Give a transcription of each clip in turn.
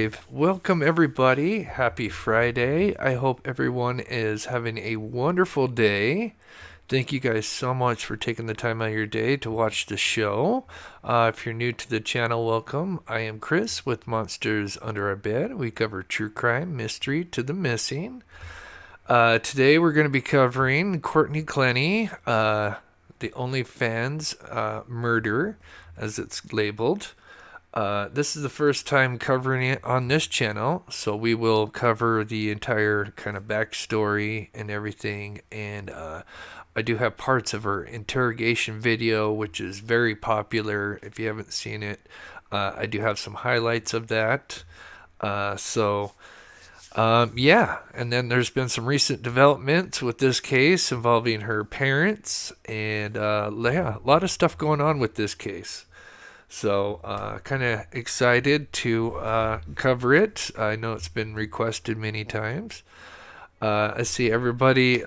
live. Welcome everybody. Happy Friday. I hope everyone is having a wonderful day. Thank you guys so much for taking the time out of your day to watch the show. If you're new to the channel, welcome. I am Chris with Monsters Under Our Bed. We cover true crime, mystery to the missing. Today we're going to be covering Courtney Clenney, the OnlyFans murder, as it's labeled. This is the first time covering it on this channel, so we will cover the entire kind of backstory and everything. And I do have parts of her interrogation video, which is very popular. If you haven't seen it, I do have some highlights of that. Yeah, and then there's been some recent developments with this case involving her parents, and yeah, a lot of stuff going on with this case. So, kind of excited to cover it. I know it's been requested many times. I see everybody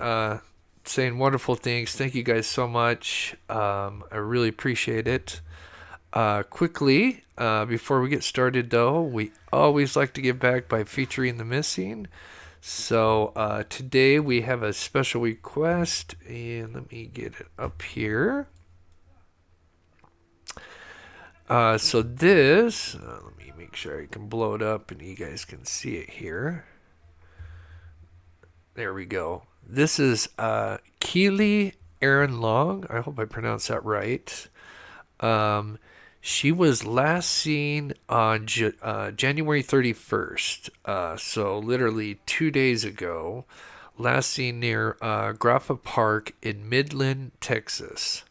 saying wonderful things. Thank you guys so much. I really appreciate it. Quickly, before we get started though, we always like to give back by featuring the missing. So today we have a special request, and let me get it up here. So this, let me make sure I can blow it up and you guys can see it here. There we go. This is Keely Aaron Long. I hope I pronounced that right. She was last seen on January 31st, so literally 2 days ago. Last seen near Graffa Park in Midland, Texas.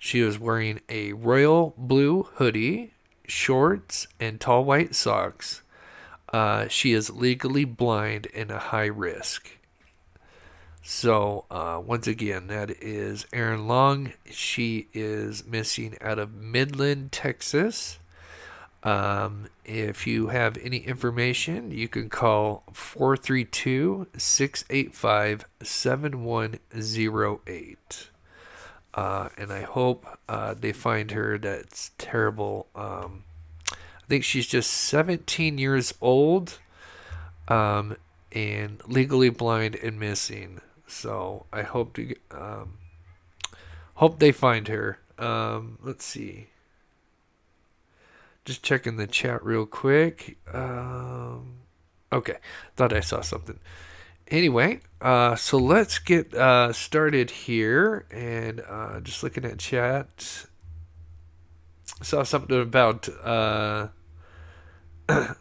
She was wearing a royal blue hoodie, shorts, and tall white socks. She is legally blind and a high risk. So, once again, that is Erin Long. She is missing out of Midland, Texas. If you have any information, you can call 432-685-7108. And I hope they find her. That's terrible. I think she's just 17 years old and legally blind and missing. So I hope they find her. Let's see. Just checking the chat real quick. Okay, thought I saw something. Anyway, so let's get started here. And just looking at chat, saw something about where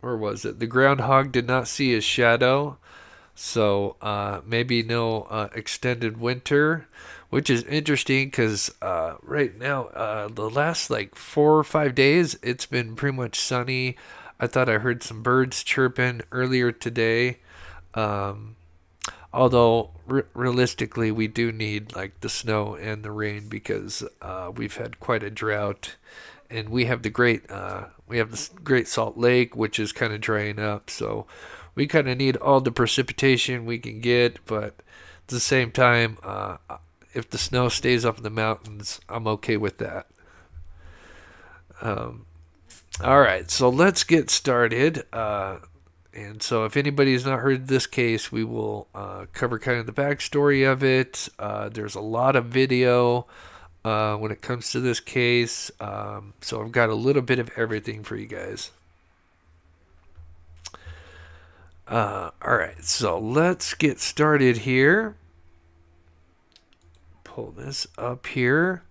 was it? The groundhog did not see his shadow. So maybe no extended winter, which is interesting because right now, the last like 4 or 5 days, it's been pretty much sunny. I thought I heard some birds chirping earlier today. Although realistically, we do need like the snow and the rain because we've had quite a drought, and we have the Great Salt Lake, which is kind of drying up. So we kind of need all the precipitation we can get, but at the same time, if the snow stays up in the mountains, I'm okay with that. All right, so let's get started. And so if anybody has not heard this case, we will cover kind of the backstory of it. There's a lot of video when it comes to this case. So I've got a little bit of everything for you guys. All right, so let's get started here. Pull this up here.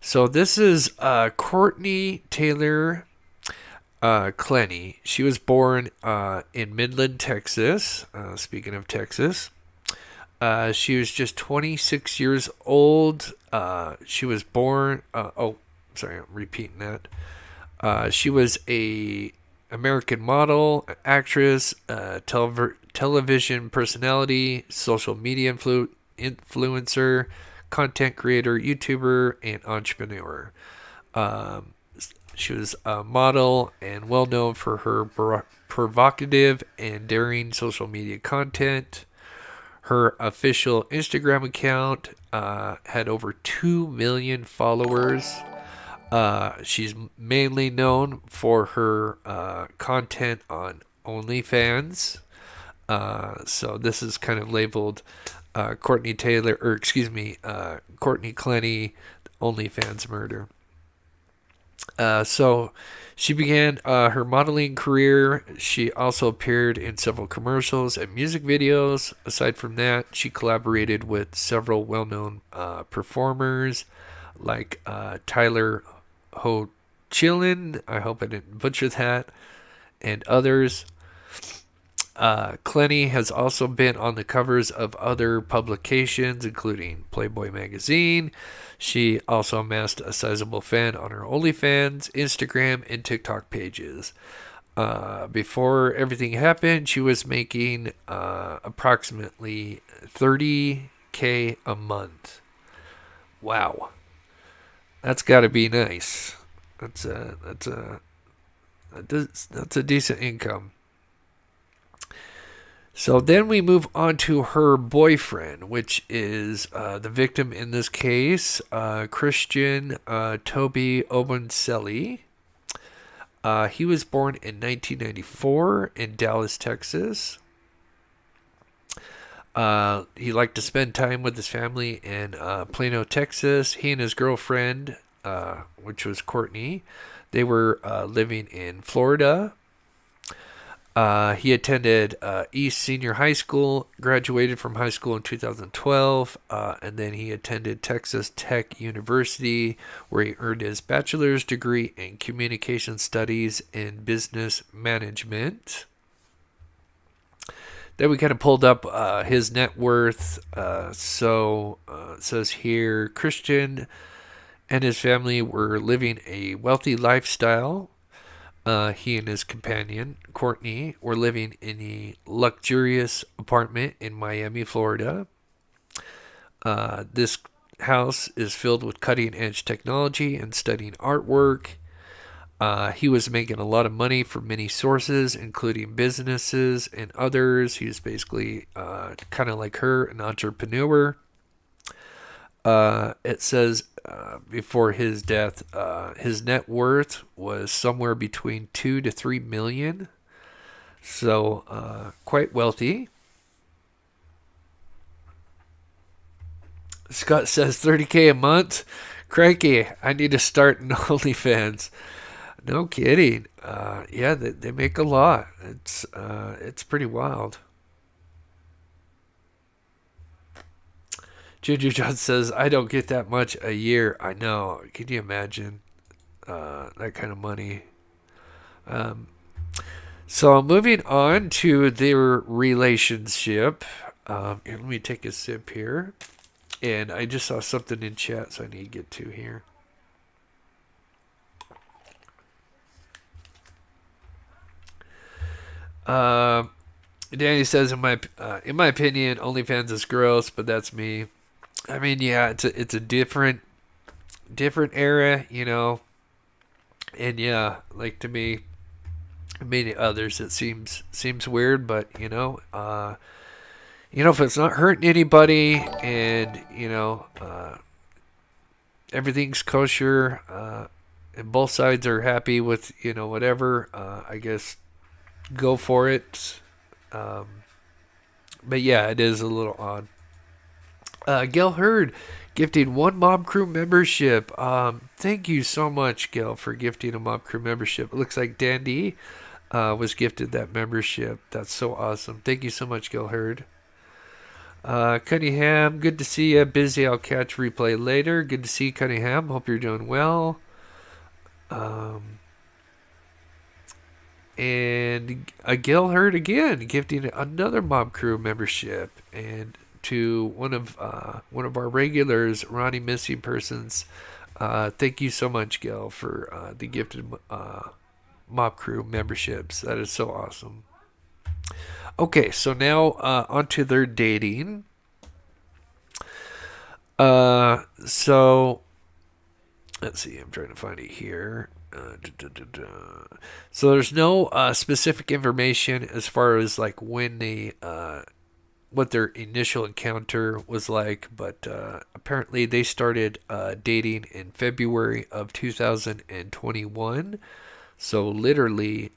So this is Courtney Taylor Clenney. She was born in Midland, Texas. Speaking of Texas, she was just 26 years old. She was born. Sorry, I'm repeating that. She was a American model, actress, television personality, social media influencer, content creator, YouTuber, and entrepreneur. She was a model and well known for her provocative and daring social media content. Her official Instagram account had over 2 million followers. She's mainly known for her content on OnlyFans. So this is kind of labeled Courtney Taylor, or excuse me, Courtney Clenney, OnlyFans murder. So she began her modeling career. She also appeared in several commercials and music videos. Aside from that, she collaborated with several well-known performers like Tyler Hoechlin, I hope I didn't butcher that, and others. Clenny has also been on the covers of other publications, including Playboy magazine. She also amassed a sizable fan on her OnlyFans, Instagram, and TikTok pages. Before everything happened, she was making approximately $30K a month. Wow, that's got to be nice. That's a decent income. So then we move on to her boyfriend, which is the victim in this case, Christian Toby Obenselli. He was born in 1994 in Dallas, Texas. He liked to spend time with his family in Plano, Texas. He and his girlfriend, which was Courtney, they were living in Florida. He attended East Senior High School, graduated from high school in 2012, and then he attended Texas Tech University, where he earned his bachelor's degree in communication studies and business management. Then we kind of pulled up his net worth. It says here, Christian and his family were living a wealthy lifestyle. He and his companion, Courtney, were living in a luxurious apartment in Miami, Florida. This house is filled with cutting-edge technology and studying artwork. He was making a lot of money from many sources, including businesses and others. He was basically kind of like her, an entrepreneur. It says before his death, his net worth was somewhere between 2 to 3 million. So quite wealthy. Scott says 30K a month. Crikey, I need to start an OnlyFans. No kidding. Yeah, they make a lot. It's pretty wild. Ginger John says, I don't get that much a year. I know. Can you imagine that kind of money? So moving on to their relationship. Here, let me take a sip here. And I just saw something in chat, so I need to get to here. Danny says, in my opinion, OnlyFans is gross, but that's me. I mean, yeah, it's a different era, you know, and yeah, like to me, maybe others, it seems weird, but if it's not hurting anybody, and everything's kosher, and both sides are happy with whatever, I guess go for it. But yeah, it is a little odd. Gail Hurd gifting 1 Mob Crew membership. Thank you so much, Gail, for gifting a Mob Crew membership. It looks like Dandy was gifted that membership. That's so awesome. Thank you so much, Gail Hurd. Cunningham, good to see you. Busy, I'll catch replay later. Good to see you, Cunningham. Hope you're doing well. And Gail Hurd again gifting another Mob Crew membership, and to one of our regulars, Ronnie Missing Persons. Thank you so much, Gail, for the gifted Mob Crew memberships. That is so awesome. Okay, so now onto their dating. So let's see. I'm trying to find it here. So there's no specific information as far as like when they what their initial encounter was like, but apparently they started dating in February of 2021. So literally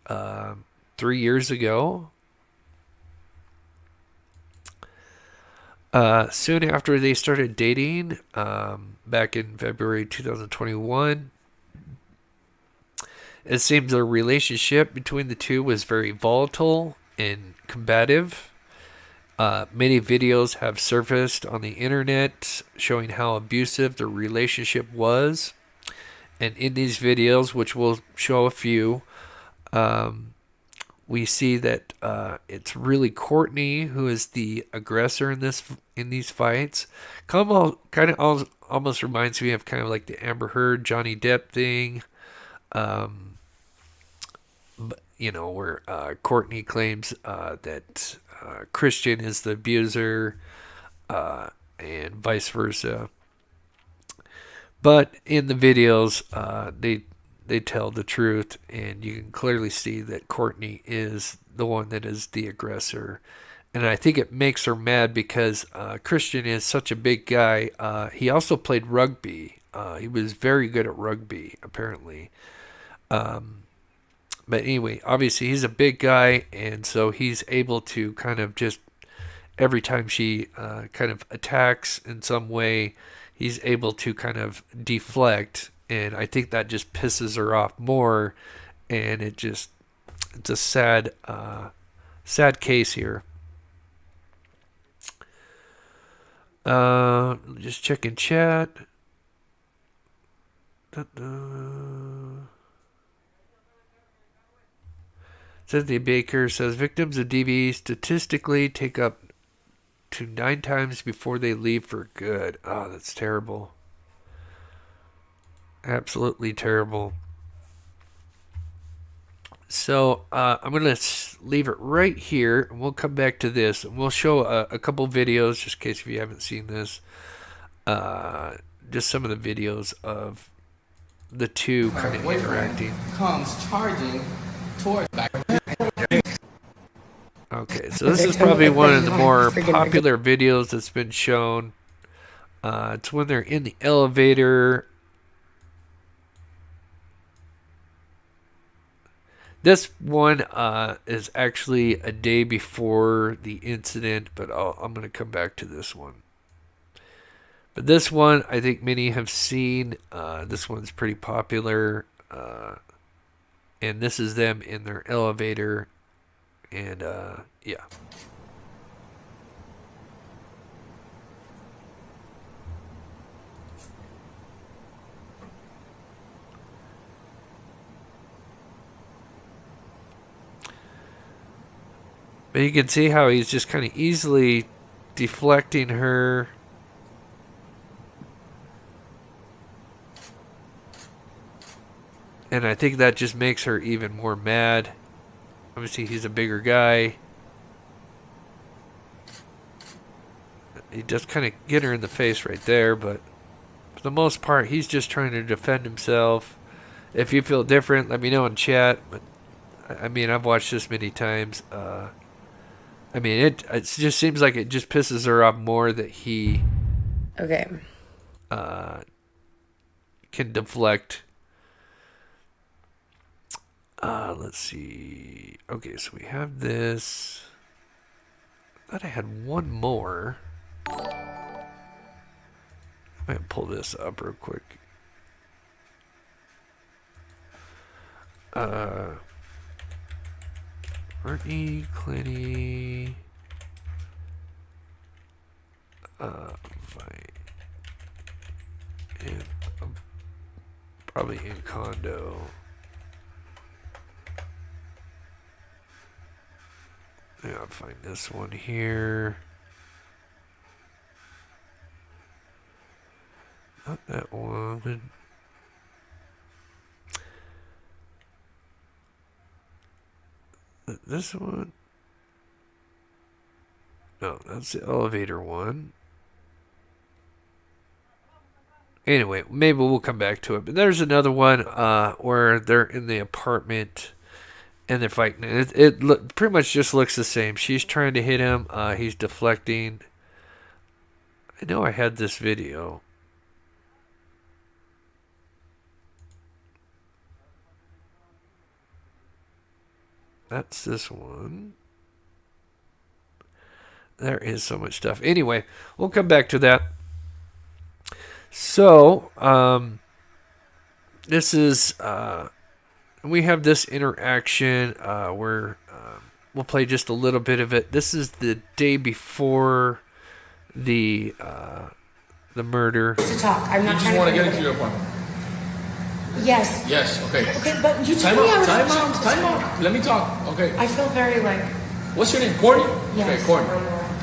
3 years ago. Soon after they started dating, back in February 2021, it seems the relationship between the two was very volatile and combative. Many videos have surfaced on the internet showing how abusive the relationship was. And in these videos, which we'll show a few, we see that it's really Courtney who is the aggressor in these fights. Kind of almost reminds me of kind of like the Amber Heard Johnny Depp thing. Where Courtney claims that Christian is the abuser, and vice versa. But in the videos, they tell the truth, and you can clearly see that Courtney is the one that is the aggressor. And I think it makes her mad because Christian is such a big guy. He also played rugby. He was very good at rugby, apparently. But anyway, obviously he's a big guy, and so he's able to kind of just, every time she kind of attacks in some way, he's able to kind of deflect, and I think that just pisses her off more, and it's a sad case here. Just checking chat. Cynthia Baker says victims of DV statistically take up to 9 times before they leave for good. Oh, that's terrible. Absolutely terrible. So I'm going to leave it right here, and we'll come back to this, and we'll show a couple videos, just in case if you haven't seen this. Just some of the videos of the two kind of interacting. Comes charging towards back. Okay, so this is probably one of the more popular videos that's been shown. It's when they're in the elevator. This one is actually a day before the incident, but I'm going to come back to this one. But this one, I think many have seen. This one's pretty popular. And this is them in their elevator. And, yeah. But you can see how he's just kind of easily deflecting her. And I think that just makes her even more mad. Obviously, he's a bigger guy. He does kind of get her in the face right there, but for the most part, he's just trying to defend himself. If you feel different, let me know in chat. But I mean, I've watched this many times. I mean, it just seems like it just pisses her off more that he can deflect. Let's see. Okay, so we have this. I thought I had one more. I might pull this up real quick. Courtney Clenney. Probably in condo. Yeah, I'll find this one here. Not that one. This one? No, that's the elevator one. Anyway, maybe we'll come back to it. But there's another one where they're in the apartment, and they're fighting. It pretty much just looks the same. She's trying to hit him. He's deflecting. I know I had this video. That's this one. There is so much stuff. Anyway, we'll come back to that. So, this is, we have this interaction where we'll play just a little bit of it. This is the day before the murder. To talk. I'm not You just trying want to to get into your apartment. Yes. Yes. Okay. Okay, but you Time told me I out. was Time out. Let me talk. Okay. I feel very like. What's your name? Courtney? Yes. Okay, Courtney.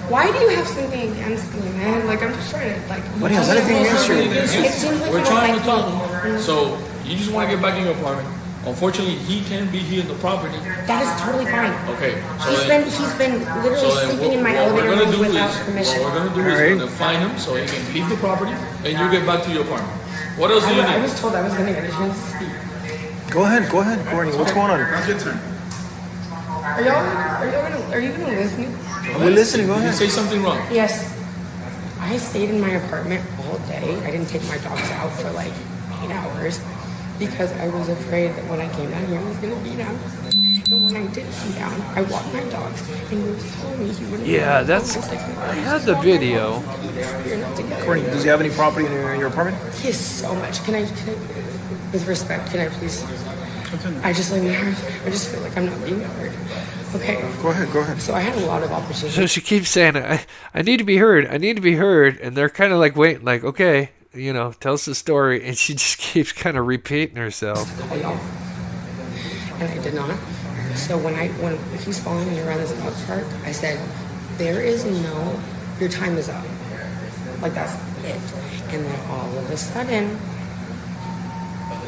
Why do you have something against me, man? Like I'm just trying to like. What has anything against you? It seems like We're you trying don't to like talk. me. So you just want to get back in your apartment. Unfortunately, he can't be here in the property. That is totally fine. Okay. So He's been literally sleeping in my elevator room without permission. What we're gonna do is we're gonna find him so he can leave the property, and you get back to your apartment. What else do you I need? was told I was gonna get a chance to speak. Go ahead, Courtney. What's going on? Are you gonna listen? We're listening. Go Did you ahead. say something wrong? Yes. I stayed in my apartment all day. I didn't take my dogs out for like 8 hours because I was afraid that when I came down here, I was going to be down. And when I did come down, I walked my dogs, and he was telling me he wouldn't. Yeah, that's. I had the video. You're not together. Courtney, does he have any property in your apartment? He has so much. Can I, with respect, can I please? I just feel like I'm not being heard. Okay. Go ahead. So I had a lot of opportunities. So she keeps saying, I need to be heard. I need to be heard. And they're kind of like waiting, like, okay, tell us the story. And she just keeps kind of repeating herself. And I did not. So when he's following me around this dog park, I said, your time is up. Like, that's it. And then all of a sudden,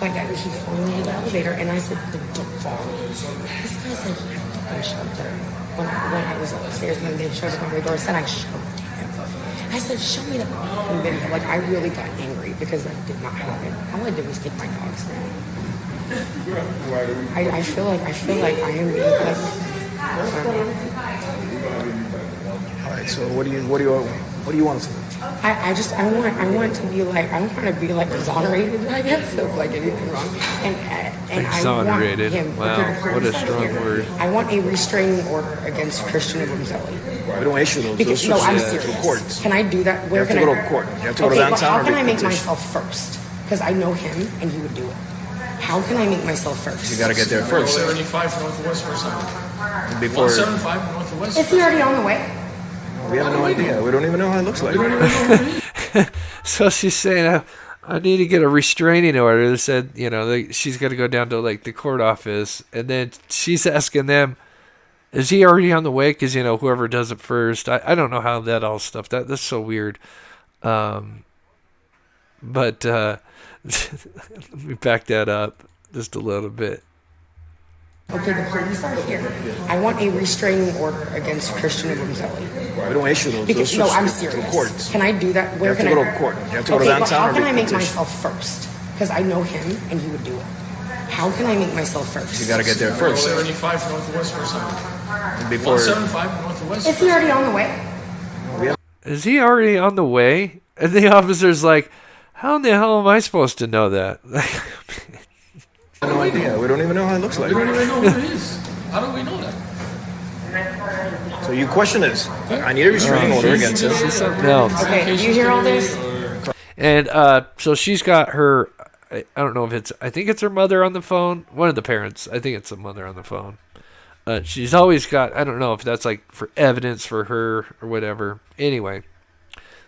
he's following me to the elevator, and I said, don't follow me. This guy said he had fucking shelter. When I was upstairs and they showed up on my door, I said I shoved him. I said, show me the fucking video. Like, I really got angry because that did not happen. All I did was take my dogs there. I feel like I am being All right. So what do you want us to do? I want to be like, I want to be like exonerated, I guess, of like anything wrong. And Exonerated. I want him. Wow, what a strong word. I want a restraining order against Christian Abruzzelli. We don't issue those. Because, those I'm to serious. court. Can I do that? Where You have can to I go to court. You have to go to but downtown. how can I make petition. myself first? Because I know him and he would do it. How can I make myself first? You got to get there first. 175 Northwest First Avenue. Before 175 Northwest. Is he already on the way? we have no idea. We don't even know how it looks like. So she's saying, I need to get a restraining order. They said, she's got to go down to like the court office. And then she's asking them, is he already on the way? Because, whoever does it first. I don't know how that all stuff. That's so weird. But let me back that up just a little bit. Okay, the police are here. I want a restraining order against Christian Abruzzelli. We don't issue those. Because, those I'm to serious. court. Can I do that? Where You have can to I go to court. You have to go to but downtown. how can I make petition. myself first? Because I know him and he would do it. How can I make myself first? You got to get there first. 175 Northwest First Avenue. Before 175 Northwest. Is he already on the way? Is he already on the way? And the officer's like, how in the hell am I supposed to know that? no idea. We don't even know how it looks like. We don't even know who it is. How do we know that? So you question this. I need a restraining order against him. She's something else. Okay, do you hear all this? And so she's got her, I don't know if it's, I think it's her mother on the phone. One of the parents. I think it's the mother on the phone. She's always got, I don't know if that's like for evidence for her or whatever. Anyway,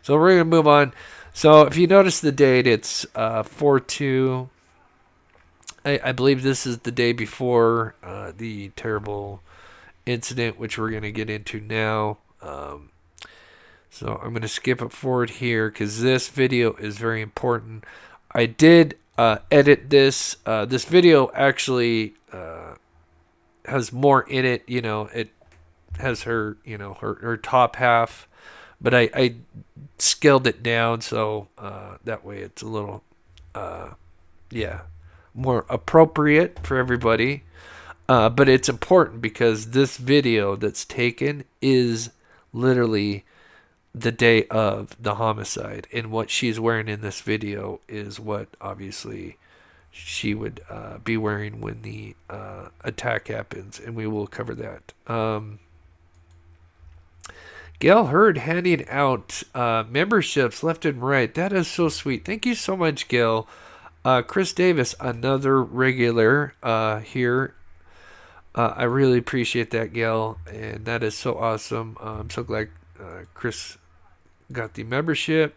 so we're going to move on. So if you notice the date, it's 4/2. I believe this is the day before the terrible incident, which we're going to get into now. So I'm going to skip it forward here because this video is very important. I did edit this. This video actually has more in it. It has her, her top half. But I scaled it down so that way it's a little, more appropriate for everybody. But it's important because this video that's taken is literally the day of the homicide, and what she's wearing in this video is what obviously she would be wearing when the attack happens, and we will cover that. Gail Hurd handing out memberships left and right. That is so sweet. Thank you so much, Gail. Chris Davis, another regular here. I really appreciate that, Gail, and that is so awesome. I'm so glad Chris got the membership.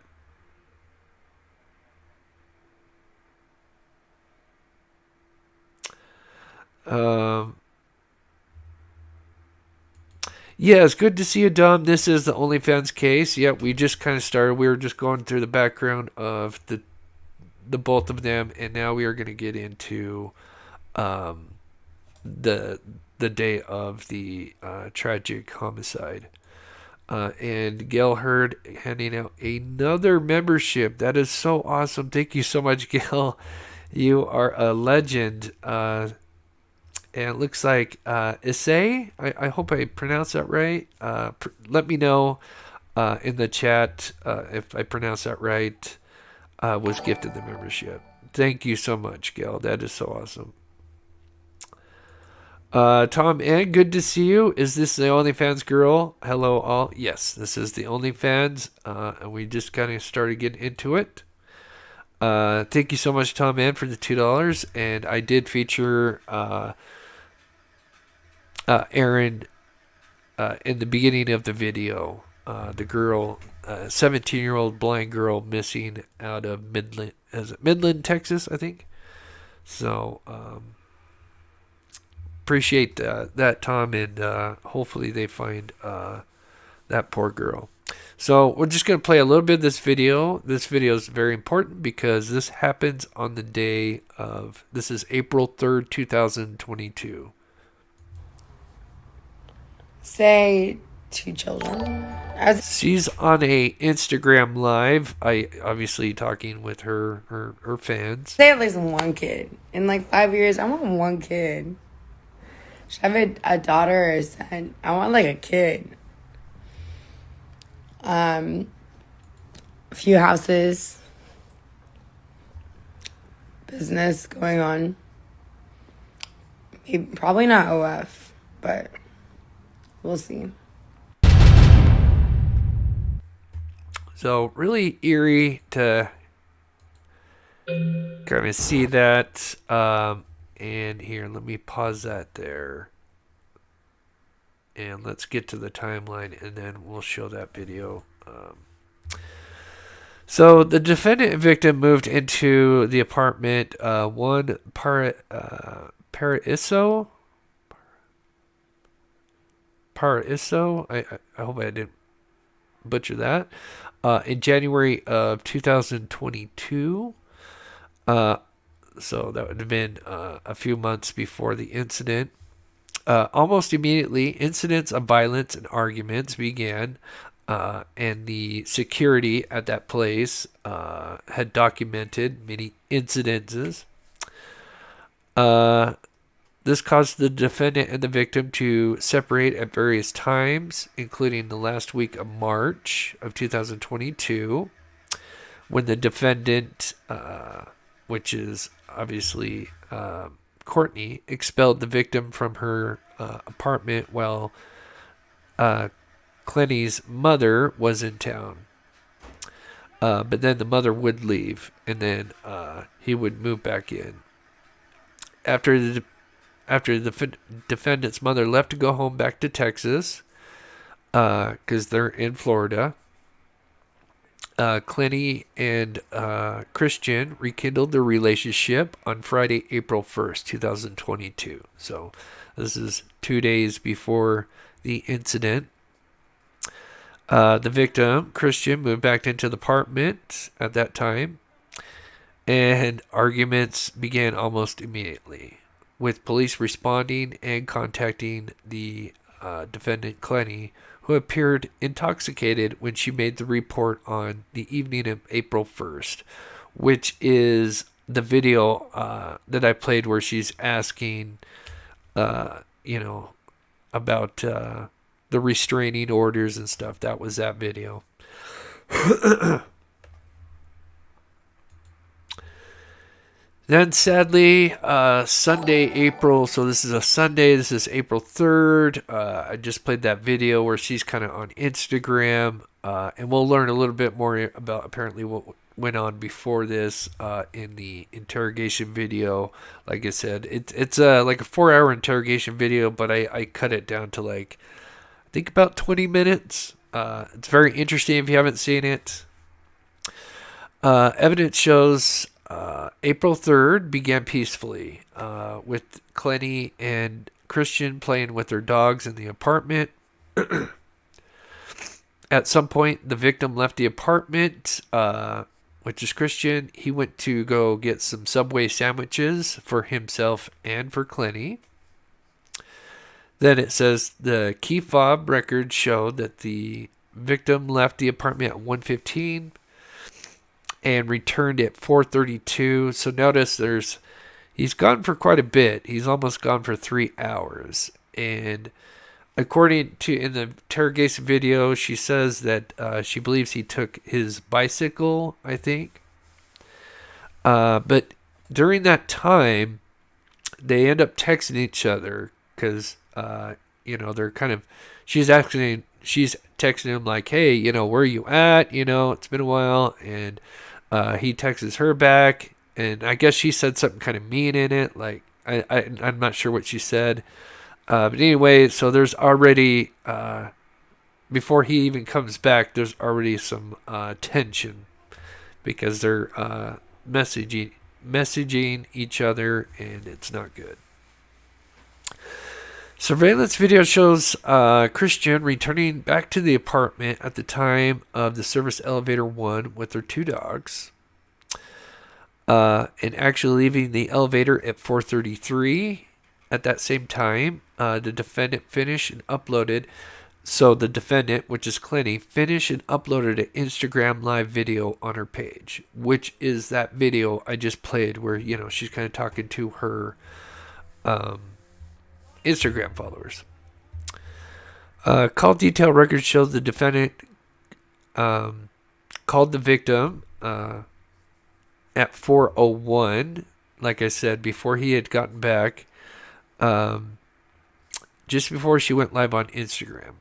Yeah, it's good to see you, Dom. This is the OnlyFans case. Yep, we just kind of started. We were just going through the background of the both of them, and now we are going to get into the day of the tragic homicide. And Gail Hurd handing out another membership. That is so awesome. Thank you so much, Gail. You are a legend. And it looks like Issei, I hope I pronounced that right. Let me know in the chat if I pronounced that right, was gifted the membership. Thank you so much, Gail. That is so awesome. Tom N, good to see you. Is this the OnlyFans girl? Hello, all. Yes, this is the OnlyFans, and we just kind of started getting into it. Thank you so much, Tom N, for the $2. And I did feature Aaron in the beginning of the video. The girl, 17-year-old blind girl missing out of Midland, Texas, I think. So, appreciate that, Tom, and hopefully they find that poor girl. So we're just going to play a little bit of this video. This video is very important because this happens on the day of, this is April 3rd, 2022. Say 2 children. She's on a Instagram live. I obviously talking with her fans. Say at least 1 kid. In like 5 years, I want 1 kid. Should I have a daughter or a son? I want like a kid. A few houses. Business going on. Maybe, probably not OF, but we'll see. So really eerie to kind of see that. And here, let me pause that there. And let's get to the timeline, and then we'll show that video. So the defendant and victim moved into the apartment 1 Paraiso. I hope I didn't butcher that. In January of 2022. So that would have been a few months before the incident. Almost immediately, incidents of violence and arguments began, and the security at that place had documented many incidences. This caused the defendant and the victim to separate at various times, including the last week of March of 2022, when the defendant, which is obviously Courtney, expelled the victim from her apartment while Clenny's mother was in town. But then the mother would leave, and then he would move back in. After the defendant's mother left to go home back to Texas, because they're in Florida, Clenny and Christian rekindled their relationship on Friday, April 1st, 2022. So this is 2 days before the incident. The victim, Christian, moved back into the apartment at that time, and arguments began almost immediately, with police responding and contacting the defendant, Clenny, who appeared intoxicated when she made the report on the evening of April 1st, which is the video that I played where she's asking you know, about the restraining orders and stuff. That was that video. Then sadly, Sunday, April, so this is a Sunday, this is April 3rd. I just played that video where she's kind of on Instagram, and we'll learn a little bit more about apparently what went on before this in the interrogation video. Like I said, it's like a 4-hour interrogation video, but I cut it down to like, I think about 20 minutes. It's very interesting if you haven't seen it. Evidence shows April 3rd began peacefully with Clenny and Christian playing with their dogs in the apartment. At some point, the victim left the apartment, which is Christian. He went to go get some Subway sandwiches for himself and for Clenny. Then it says the key fob records showed that the victim left the apartment at 1:15 and returned at 4:32. So notice he's gone for quite a bit. He's almost gone for 3 hours. And according to in the interrogation video, she says that she believes he took his bicycle, I think. But during that time, they end up texting each other because, they're kind of, she's texting him like, hey, where are you at? It's been a while. And he texts her back. And I guess she said something kind of mean in it. Like, I'm not sure what she said. But anyway, so there's already, before he even comes back, there's already some tension because they're messaging each other, and it's not good. Surveillance video shows Christian returning back to the apartment at the time of the service elevator 1 with their 2 dogs. And actually leaving the elevator at 4:33. At that same time, the defendant finished and uploaded. So the defendant, which is Clenny, finished and uploaded an Instagram live video on her page, which is that video I just played where, she's kind of talking to her Instagram followers. Call detail records show the defendant called the victim at 4:01, like I said, before he had gotten back. Just before she went live on Instagram.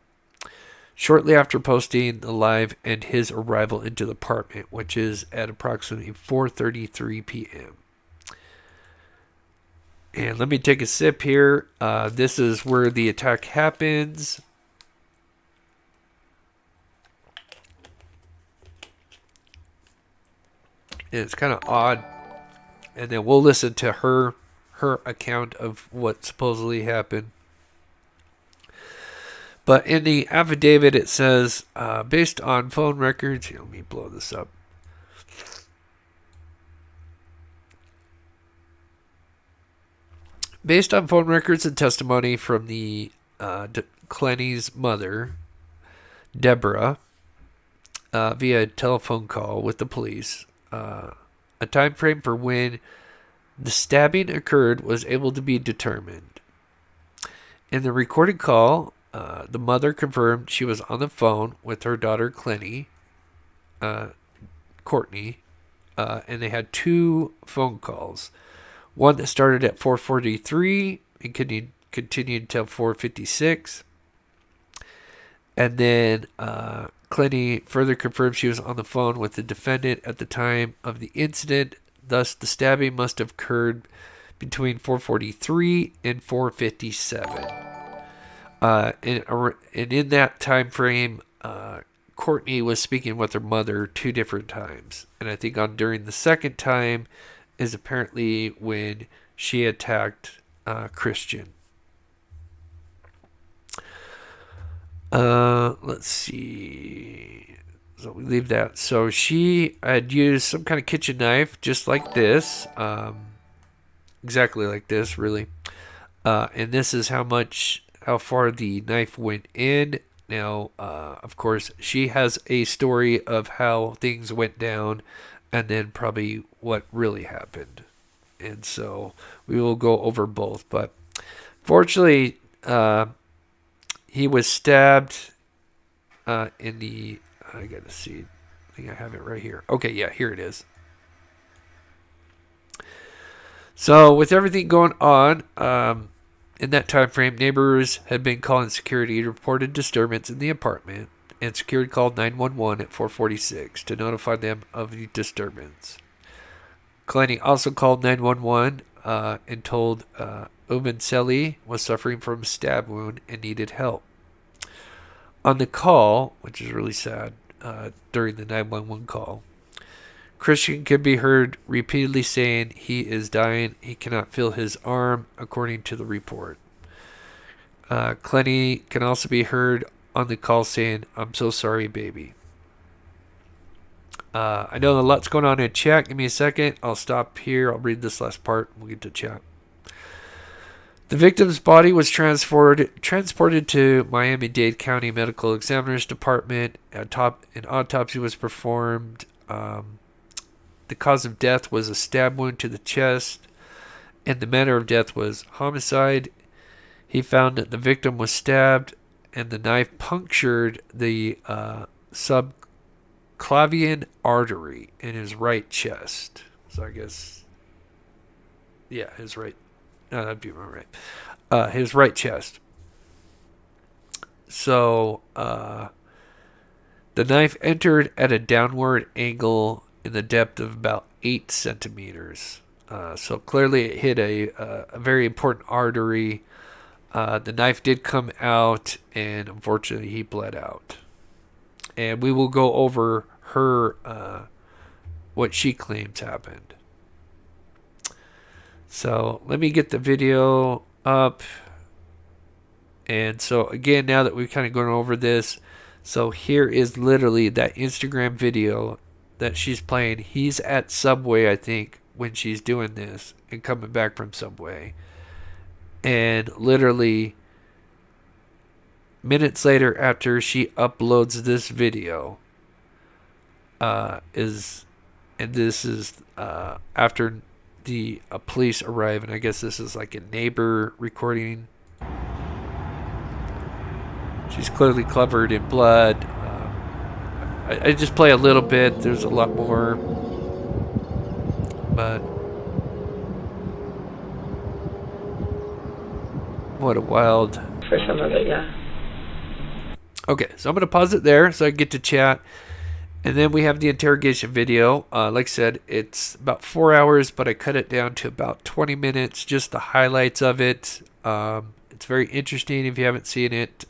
Shortly after posting the live and his arrival into the apartment, which is at approximately 4:33 p.m. And let me take a sip here. This is where the attack happens. And it's kind of odd. And then we'll listen to her account of what supposedly happened. But in the affidavit, it says, based on phone records, let me blow this up. Based on phone records and testimony from the Clenny's mother, Deborah, via telephone call with the police, a time frame for when the stabbing occurred was able to be determined. In the recorded call, the mother confirmed she was on the phone with her daughter Clenny, Courtney, and they had 2 phone calls. One that started at 4:43 and continued until 4:56. And then Clenny further confirmed she was on the phone with the defendant at the time of the incident. Thus, the stabbing must have occurred between 4:43 and 4:57. And in that time frame, Courtney was speaking with her mother 2 different times. And I think during the second time is apparently when she attacked Christian. Let's see. So we leave that. So she had used some kind of kitchen knife, just like this. Exactly like this, really. And this is how far the knife went in. Now, of course, she has a story of how things went down and then probably what really happened. And so we will go over both. But Fortunately, he was stabbed in the... I gotta see. I think I have it right here. Okay, yeah, here it is. So, with everything going on, in that time frame, neighbors had been calling security to report a disturbance in the apartment, and security called 911 at 4:46 to notify them of the disturbance. Clenny also called 911 and told Umanseli was suffering from a stab wound and needed help. On the call, which is really sad, during the 911 call, Christian could be heard repeatedly saying he is dying. He cannot feel his arm, according to the report. Clenny can also be heard on the call saying, "I'm so sorry, baby." I know a lot's going on in chat. Give me a second. I'll stop here. I'll read this last part. We'll get to chat. The victim's body was transported to Miami-Dade County Medical Examiner's Department. An autopsy was performed. The cause of death was a stab wound to the chest, and the manner of death was homicide. He found that the victim was stabbed, and the knife punctured the subclavian artery in his right chest. So I guess, yeah, his right. No, that'd be right. His right chest. So the knife entered at a downward angle in the depth of about 8 centimeters. So clearly it hit a very important artery. The knife did come out, and unfortunately he bled out. And we will go over her, what she claims happened. So let me get the video up. And so again, now that we've kind of gone over this, so here is literally that Instagram video that she's playing. He's at Subway, I think, when she's doing this and coming back from Subway. And literally minutes later, after she uploads this video, this is after the police arrive, and I guess this is like a neighbor recording. She's clearly covered in blood. I just play a little bit. There's a lot more, but what a wild. For some of it, yeah. Okay, so I'm going to pause it there so I can get to chat. And then we have the interrogation video. Like I said, it's about 4 hours, but I cut it down to about 20 minutes, just the highlights of it. It's very interesting if you haven't seen it.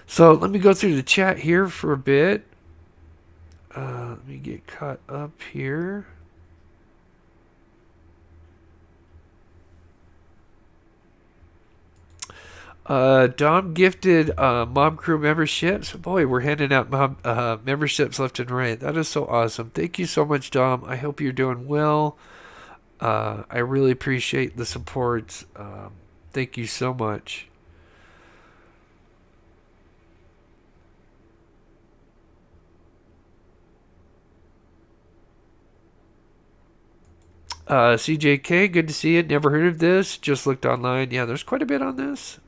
So let me go through the chat here for a bit. Let me get caught up here. Dom gifted Mom Crew memberships. Boy, we're handing out memberships left and right. That is so awesome. Thank you so much, Dom. I hope you're doing well. I really appreciate the support. Thank you so much. CJK, good to see you. Never heard of this. Just looked online. Yeah, there's quite a bit on this.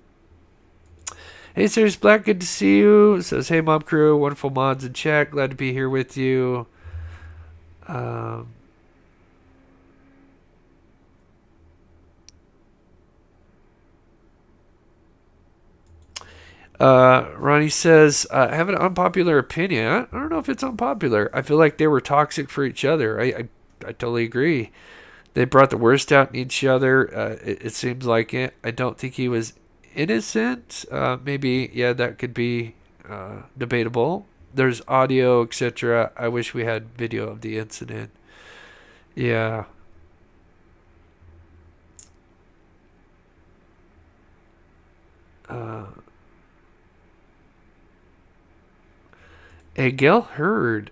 Hey, Sirius Black, good to see you. It says, hey, Mob Crew, wonderful mods in chat. Glad to be here with you. Ronnie says, I have an unpopular opinion. I don't know if it's unpopular. I feel like they were toxic for each other. I totally agree. They brought the worst out in each other. It seems like it. I don't think he was innocent. Maybe, yeah, that could be debatable. There's audio, etc. I wish we had video of the incident. Yeah. Hey, Gail Hurd,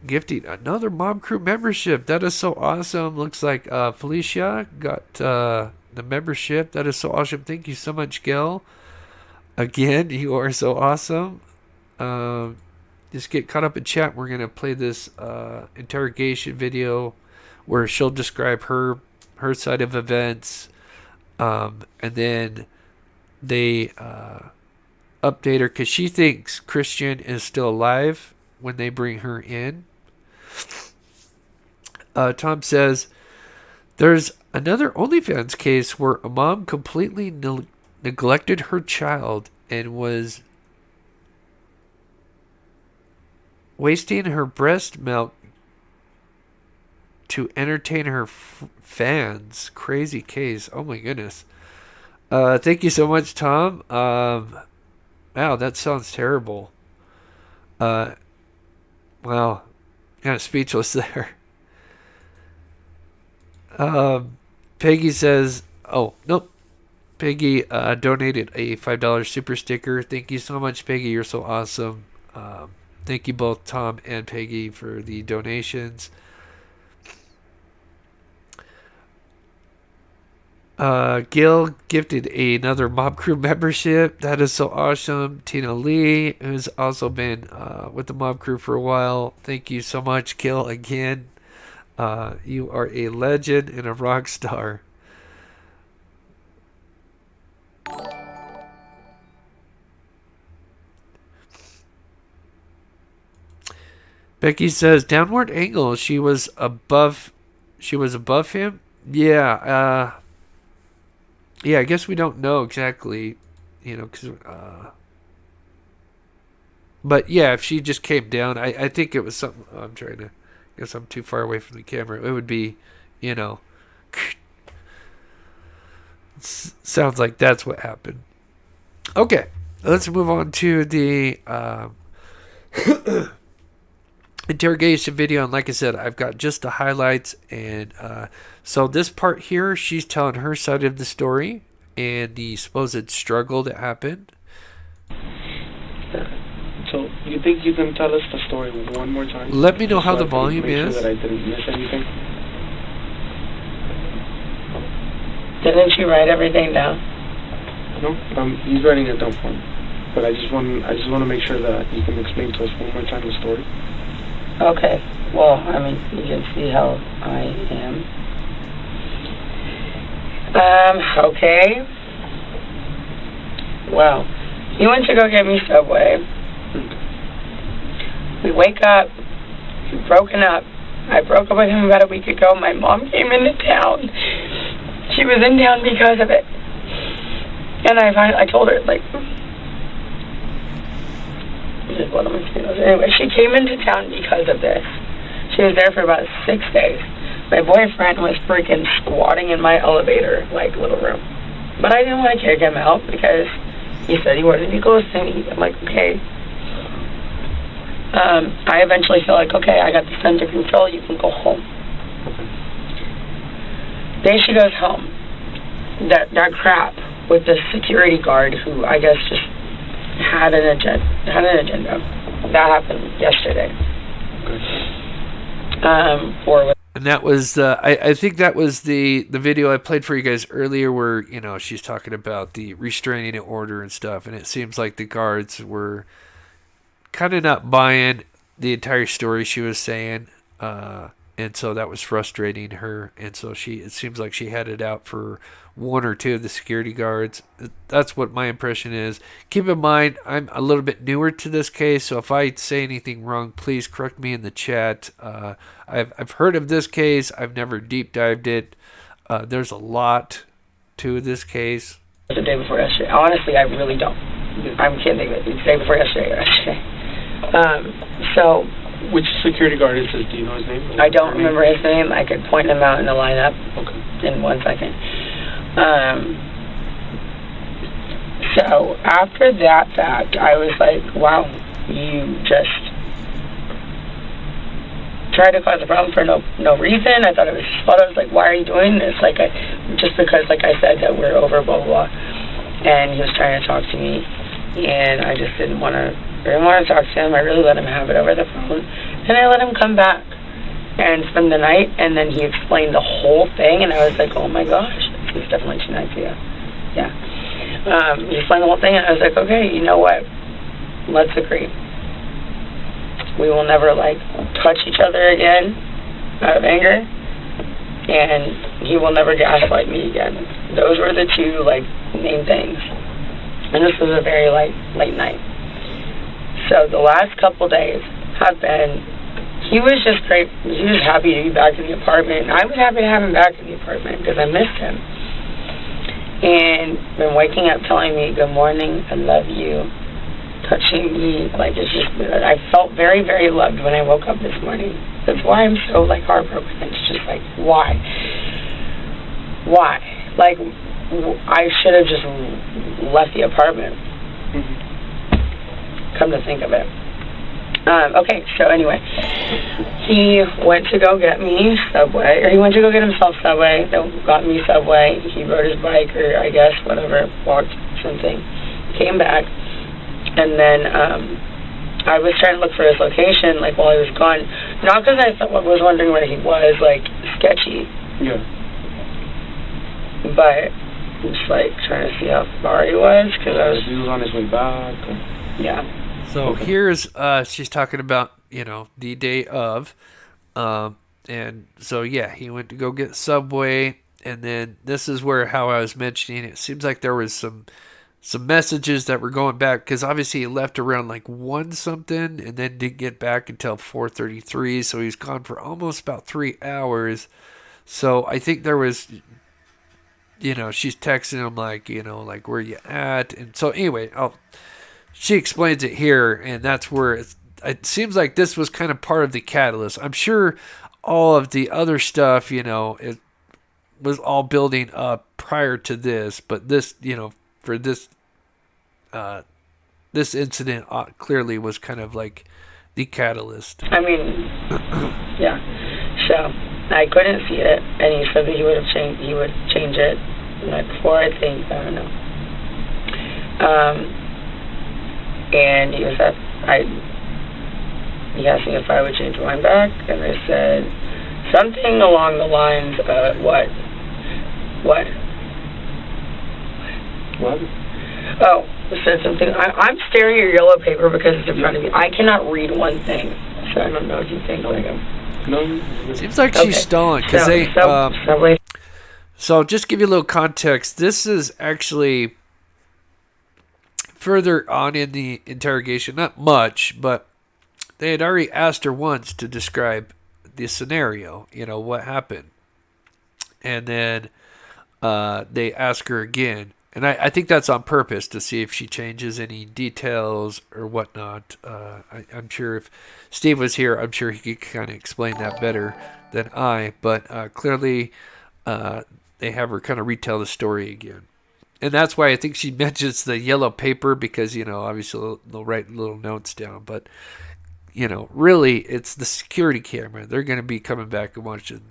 gifting another Mob Crew membership. That is so awesome. Looks like Felicia got the membership. That is so awesome. Thank you so much, Gail. Again, you are so awesome. Just get caught up in chat. We're going to play this interrogation video where she'll describe her side of events. And then they update her because she thinks Christian is still alive when they bring her in. Tom says, there's another OnlyFans case where a mom completely neglected her child and was wasting her breast milk to entertain her fans. Crazy case. Oh my goodness. Thank you so much, Tom. Wow, that sounds terrible. Wow, kind of speechless there. Peggy says, oh, nope. Peggy donated a $5 super sticker. Thank you so much, Peggy. You're so awesome. Thank you both, Tom and Peggy, for the donations. Gil gifted another Mob Crew membership. That is so awesome. Tina Lee, who's also been with the Mob Crew for a while. Thank you so much, Gil, again. You are a legend and a rock star. Becky says, downward angle. She was above him. Yeah. Yeah, I guess we don't know exactly, but yeah, if she just came down, I think it was something. I'm trying to, I guess I'm too far away from the camera. It would be, sounds like that's what happened. Okay, let's move on to the interrogation video. And like I said, I've got just the highlights. And so this part here, she's telling her side of the story and the supposed struggle that happened. So you think you can tell us the story one more time? Let me know how the volume is. Sure that I didn't miss anything. Didn't you write everything down? No, he's writing it down for me. But I just want to make sure that you can explain to us one more time the story. Okay. Well, I mean, you can see how I am. Okay. Well, he went to go get me Subway. We wake up. He's broken up. I broke up with him about a week ago. My mom came into town. She was in town because of it. And I told her, like, anyway, she came into town because of this. She was there for about 6 days. My boyfriend was freaking squatting in my elevator, like, little room. But I didn't want to kick him out because he said he wanted to be close to me. I'm like, okay. I eventually feel like, okay, I got this under control. You can go home. Then she goes home. That crap with the security guard who I guess just had an agenda. That happened yesterday. And that was I think that was the video I played for you guys earlier where, she's talking about the restraining order and stuff, and it seems like the guards were kind of not buying the entire story she was saying, and so that was frustrating her, and so it seems like she had it out for one or two of the security guards. That's what my impression is. Keep in mind, I'm a little bit newer to this case, so if I say anything wrong, please correct me in the chat. I've heard of this case. I've never deep dived it. There's a lot to this case. The day before yesterday. Honestly, I really don't. I'm kidding. It's the day before yesterday or yesterday. So... Which security guard is this? Do you know his name? I don't remember his name. I could point him out in the lineup in 1 second. So after that fact, I was like, wow, you just tried to cause a problem for no reason. I thought it was just fun. I was like, why are you doing this? Like, just because, like I said, that we're over, blah, blah, blah. And he was trying to talk to me, and I just didn't want to talk to him. I really let him have it over the phone. And I let him come back and spend the night, and then he explained the whole thing, and I was like, oh my gosh, it's definitely 2 nights ago. Yeah. He explained the whole thing, and I was like, okay, you know what? Let's agree. We will never, touch each other again out of anger, and he will never gaslight me again. Those were the two, like, main things. And this was a very late night. So the last couple days have been, he was just great. He was happy to be back in the apartment. I was happy to have him back in the apartment because I missed him. And been waking up telling me, good morning, I love you, touching me. Like, it's just, I felt very, very loved when I woke up this morning. That's why I'm so, like, heartbroken. It's just like, why? Why? Like, I should have just left the apartment. Come to think of it. Okay, so anyway, he went to go get me Subway, or he went to go get himself Subway, got me Subway, he rode his bike, or I guess, whatever, walked something, came back, and then, I was trying to look for his location, like, while he was gone, not because I was wondering where he was, like, sketchy. Yeah. But just, like, trying to see how far he was, because I was... He was on his way back. Yeah. So here's, she's talking about, you know, the day of, and so, yeah, he went to go get Subway, and then this is where, how I was mentioning, it seems like there was some messages that were going back, because obviously he left around like 1 something and then didn't get back until 4:33, so he's gone for almost about 3 hours. So I think there was, you know, she's texting him like, you know, like, where you at? And so anyway, she explains it here, and that's where it seems like this was kind of part of the catalyst. I'm sure all of the other stuff, you know, it was all building up prior to this, but this, you know, for this this incident clearly was kind of like the catalyst. I mean, yeah. So I couldn't see it, and he said that he would change it the night before, I think. I don't know. And he asked me if I would change mine back, and I said something along the lines of what? Oh, I said something. I'm staring at your yellow paper because it's in front of me. I cannot read one thing, so I don't know if you think like I'm... No. Seems like she's stalling, because so just give you a little context. This is actually further on in the interrogation, not much, but they had already asked her once to describe the scenario, you know, what happened. And then they ask her again. And I think that's on purpose to see if she changes any details or whatnot. I'm sure if Steve was here, I'm sure he could kind of explain that better than I. But clearly they have her kind of retell the story again. And that's why I think she mentions the yellow paper because, you know, obviously they'll write little notes down. But, you know, really it's the security camera. They're going to be coming back and watching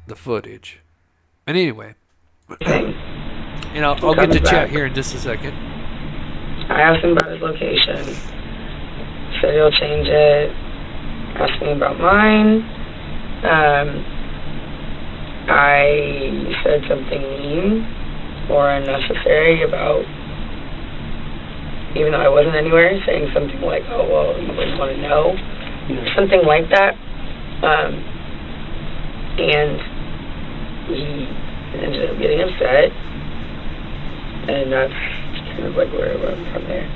the footage. And anyway... And I'll get to chat here in just a second. I asked him about his location. Said he'll change it. Asked me about mine. I said something mean or unnecessary about, even though I wasn't anywhere, saying something like, oh, well, you wouldn't want to know. Something like that. And he ended up getting upset. And that's kind of like where it went from there.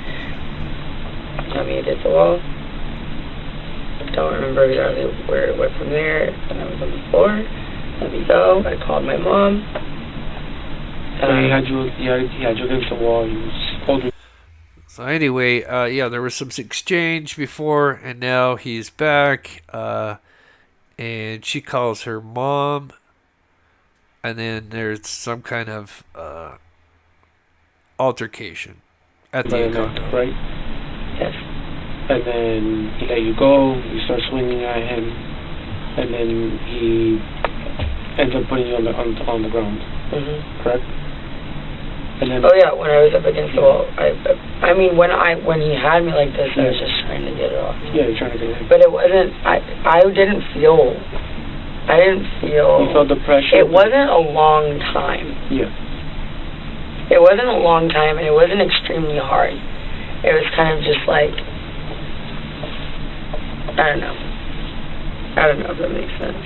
Got me against the wall. Don't remember exactly where it went from there. And I was on the floor. Let me go. I called my mom. So he had you against the wall. He was holding. So anyway, yeah, there was some exchange before, and now he's back. And she calls her mom. And then there's some kind of... altercation at the condo. Right? Yes. And then he let you go, you start swinging at him, and then he ends up putting you on the ground. Mm-hmm. Correct? And then, oh yeah, when I was up against the wall. I mean when he had me like this, I was just trying to get it off. Yeah, you're trying to get it. But it wasn't, I didn't feel... You felt the pressure? It wasn't a long time. Yeah. It wasn't a long time, and it wasn't extremely hard. It was kind of just like, I don't know if that makes sense.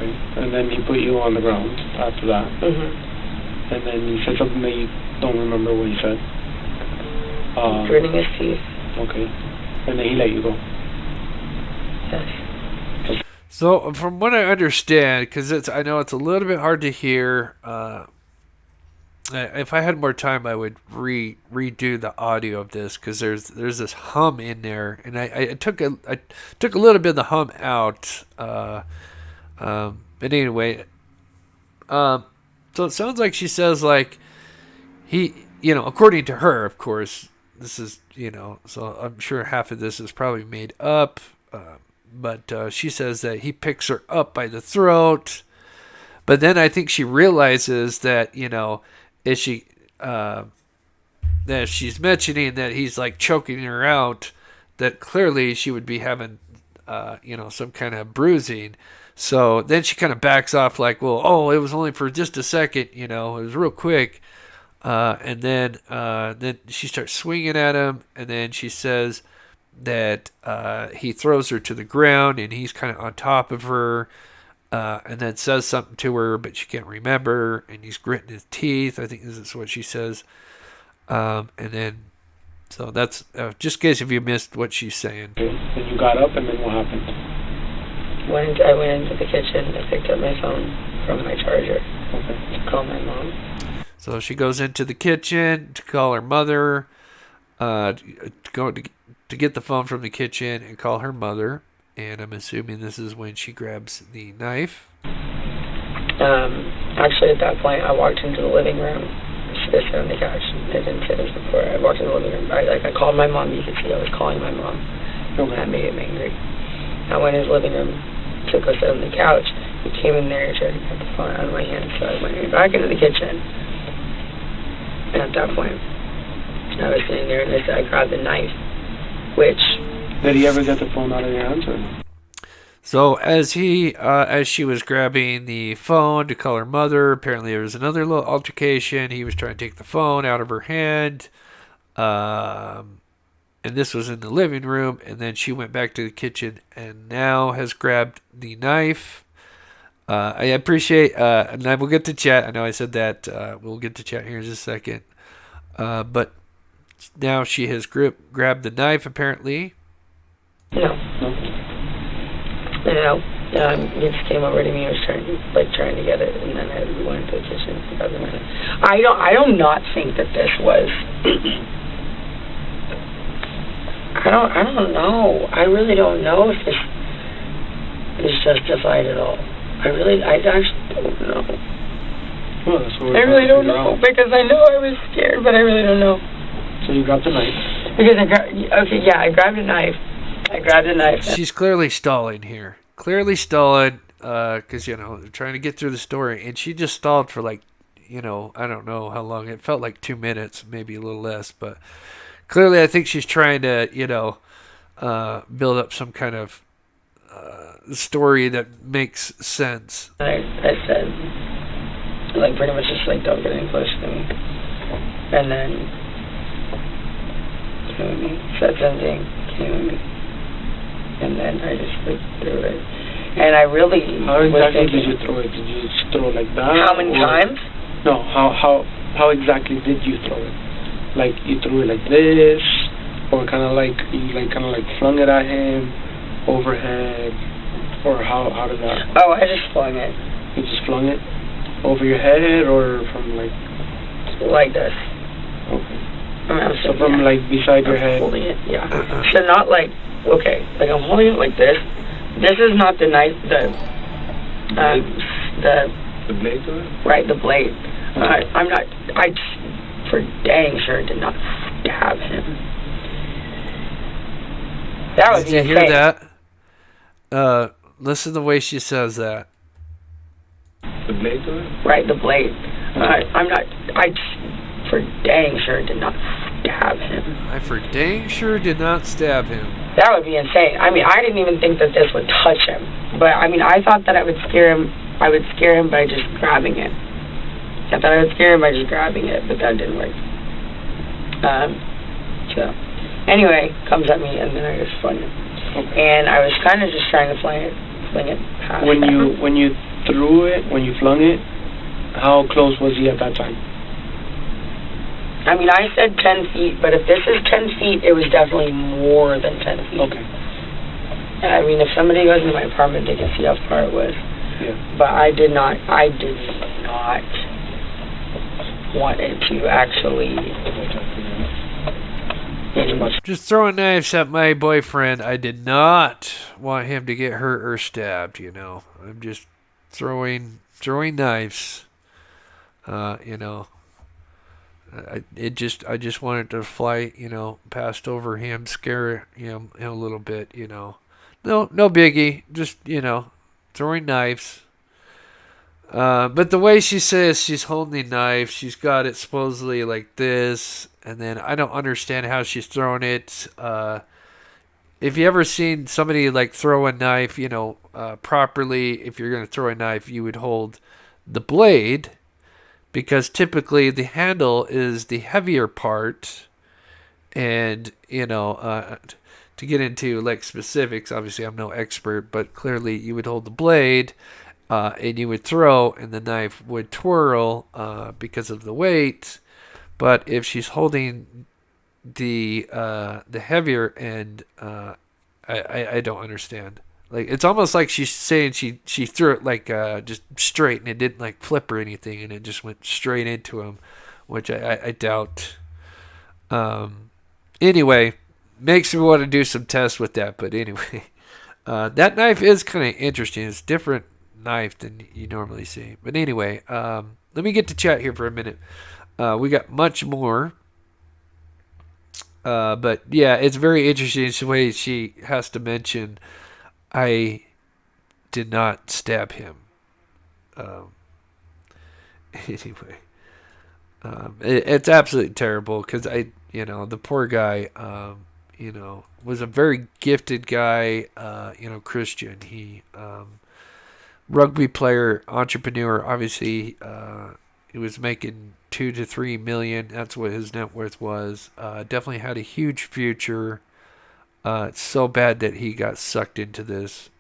Okay. And then he put you on the ground after that. Mm-hmm. And then he said something that you don't remember what he said. Gritting his teeth. Okay. And then he let you go. Yes. So, from what I understand, because I know it's a little bit hard to hear. If I had more time, I would redo the audio of this because there's this hum in there, and I took a little bit of the hum out. But anyway, so it sounds like she says like he, according to her, of course, this is so I'm sure half of this is probably made up. But she says that he picks her up by the throat. But then I think she realizes that, that she's mentioning that he's like choking her out, that clearly she would be having, some kind of bruising. So then she kind of backs off like, well, it was only for just a second, it was real quick. And then she starts swinging at him. And then she says that he throws her to the ground and he's kind of on top of her, and then says something to her, but she can't remember, and he's gritting his teeth. I think this is what she says. And then, so that's just in case if you missed what she's saying. And you got up, and then what happened? I went into the kitchen. I picked up my phone from my charger to call my mom. So she goes into the kitchen to call her mother, to get the phone from the kitchen and call her mother. And I'm assuming this is when she grabs the knife. Actually, at that point, I walked into the living room. She was sitting on the couch. I didn't say this before. I walked into the living room. I called my mom. You could see I was calling my mom. Okay. That made him angry. I went in his living room, took us on the couch. He came in there and tried to get the phone out of my hand. So I went back into the kitchen. And at that point, I was sitting there and I grabbed the knife, which... Did he ever get the phone out of your hands or no? So as she was grabbing the phone to call her mother, apparently there was another little altercation. He was trying to take the phone out of her hand. And this was in the living room. And then she went back to the kitchen and now has grabbed the knife. I appreciate, and I will get to chat. I know I said that. We'll get to chat here in just a second. But now she has grabbed the knife, apparently. No. He just came over to me. I was trying to get it, and then I went to the kitchen and grabbed the knife. I don't not think that this was. I don't know. I really don't know if this is justified at all. I actually don't know. Well, that's what I really don't know because I know I was scared, but I really don't know. So you grabbed the knife. Because I grabbed a knife. She's clearly stalling here. Because, they're trying to get through the story. And she just stalled for I don't know how long. It felt like 2 minutes, maybe a little less. But clearly I think she's trying to, build up some kind of story that makes sense. I said, pretty much just, don't get any close to me. And then, said something, came at me. And then I just threw it. And I really How exactly did you throw it? Did you just throw it like that? How many times? No, how exactly did you throw it? Like you threw it like this, or kind of like flung it at him, overhead, or how did that? Oh, I just flung it. You just flung it over your head, or from like this? Okay. So from beside your head. Holding it, yeah. So not okay, I'm holding it like this. This is not the knife, the blade to it? Right, the blade. I for dang sure did not stab him. That was Did you hear that? Listen to the way she says that. The blade to it? Right, the blade. I for dang sure did not stab him. I for dang sure did not stab him. That would be insane. I didn't even think that this would touch him. But, I thought that I would scare him. I would scare him by just grabbing it. I thought I would scare him by just grabbing it, but that didn't work. So, anyway, comes at me, and then I just flung it. Okay. And I was kind of just trying to fling it past When you threw it, when you flung it, how close was he at that time? I mean, I said 10 feet, but if this is 10 feet, it was definitely more than 10 feet. Okay. I mean, if somebody goes into my apartment, they can see how far it was. Yeah. But I did not want it to actually... Just throwing knives at my boyfriend. I did not want him to get hurt or stabbed, you know. I'm just throwing knives. You know. I just wanted to fly, you know, past over him, scare him a little bit, you know. No biggie. Just, you know, throwing knives. But the way she says she's holding the knife, she's got it supposedly like this, and then I don't understand how she's throwing it. If you ever seen somebody like throw a knife, you know, properly, if you're going to throw a knife, you would hold the blade, because typically the handle is the heavier part, and, you know, to get into like specifics, obviously I'm no expert, but clearly you would hold the blade, and you would throw, and the knife would twirl because of the weight. But if she's holding the heavier end, I don't understand. Like, it's almost like she's saying she threw it like just straight, and it didn't like flip or anything, and it just went straight into him, which I doubt. Anyway, makes me want to do some tests with that. But anyway, that knife is kind of interesting. It's different knife than you normally see. But anyway, let me get to chat here for a minute. We got much more. But yeah, it's very interesting the way she has to mention, I did not stab him. Anyway, it's absolutely terrible, because the poor guy, was a very gifted guy, Christian. He, rugby player, entrepreneur, obviously, he was making 2 to 3 million. That's what his net worth was. Definitely had a huge future. It's so bad that he got sucked into this.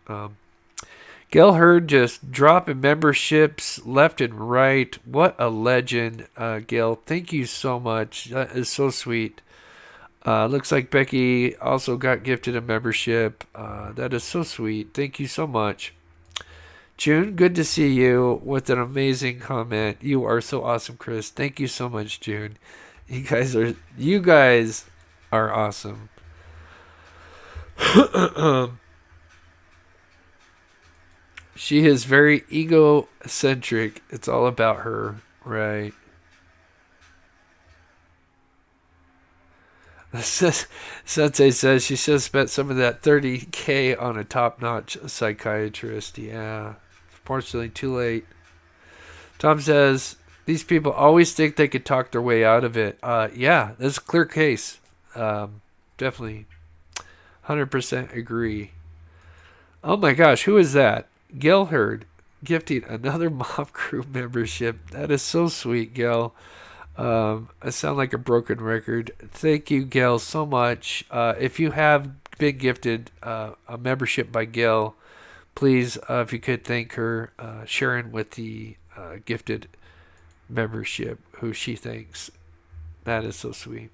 Gail Hurd just dropping memberships left and right. What a legend, Gail. Thank you so much. That is so sweet. Looks like Becky also got gifted a membership. That is so sweet. Thank you so much. June, good to see you with an amazing comment. You are so awesome, Chris. Thank you so much, June. You guys are awesome. She is very egocentric. It's all about her, right? Sensei says she should have spent some of that $30K on a top-notch psychiatrist. Yeah. Unfortunately, too late. Tom says, these people always think they could talk their way out of it. Yeah, that's a clear case. Definitely. 100% agree. Oh my gosh, who is that? Gail Hurd gifting another Mob Crew membership. That is so sweet, Gail. I sound like a broken record. Thank you, Gail, so much. If you have been gifted a membership by Gail, please, if you could thank her, Sharon with the gifted membership, who she thanks. That is so sweet.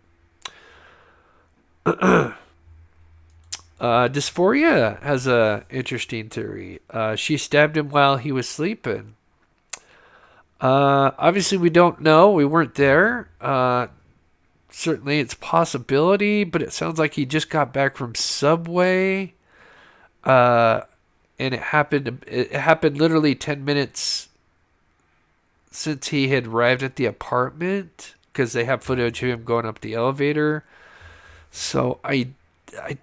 Dysphoria has a interesting theory. She stabbed him while he was sleeping. Obviously, we don't know. We weren't there. Certainly, it's a possibility, but it sounds like he just got back from Subway. And it happened literally 10 minutes since he had arrived at the apartment, because they have footage of him going up the elevator. So I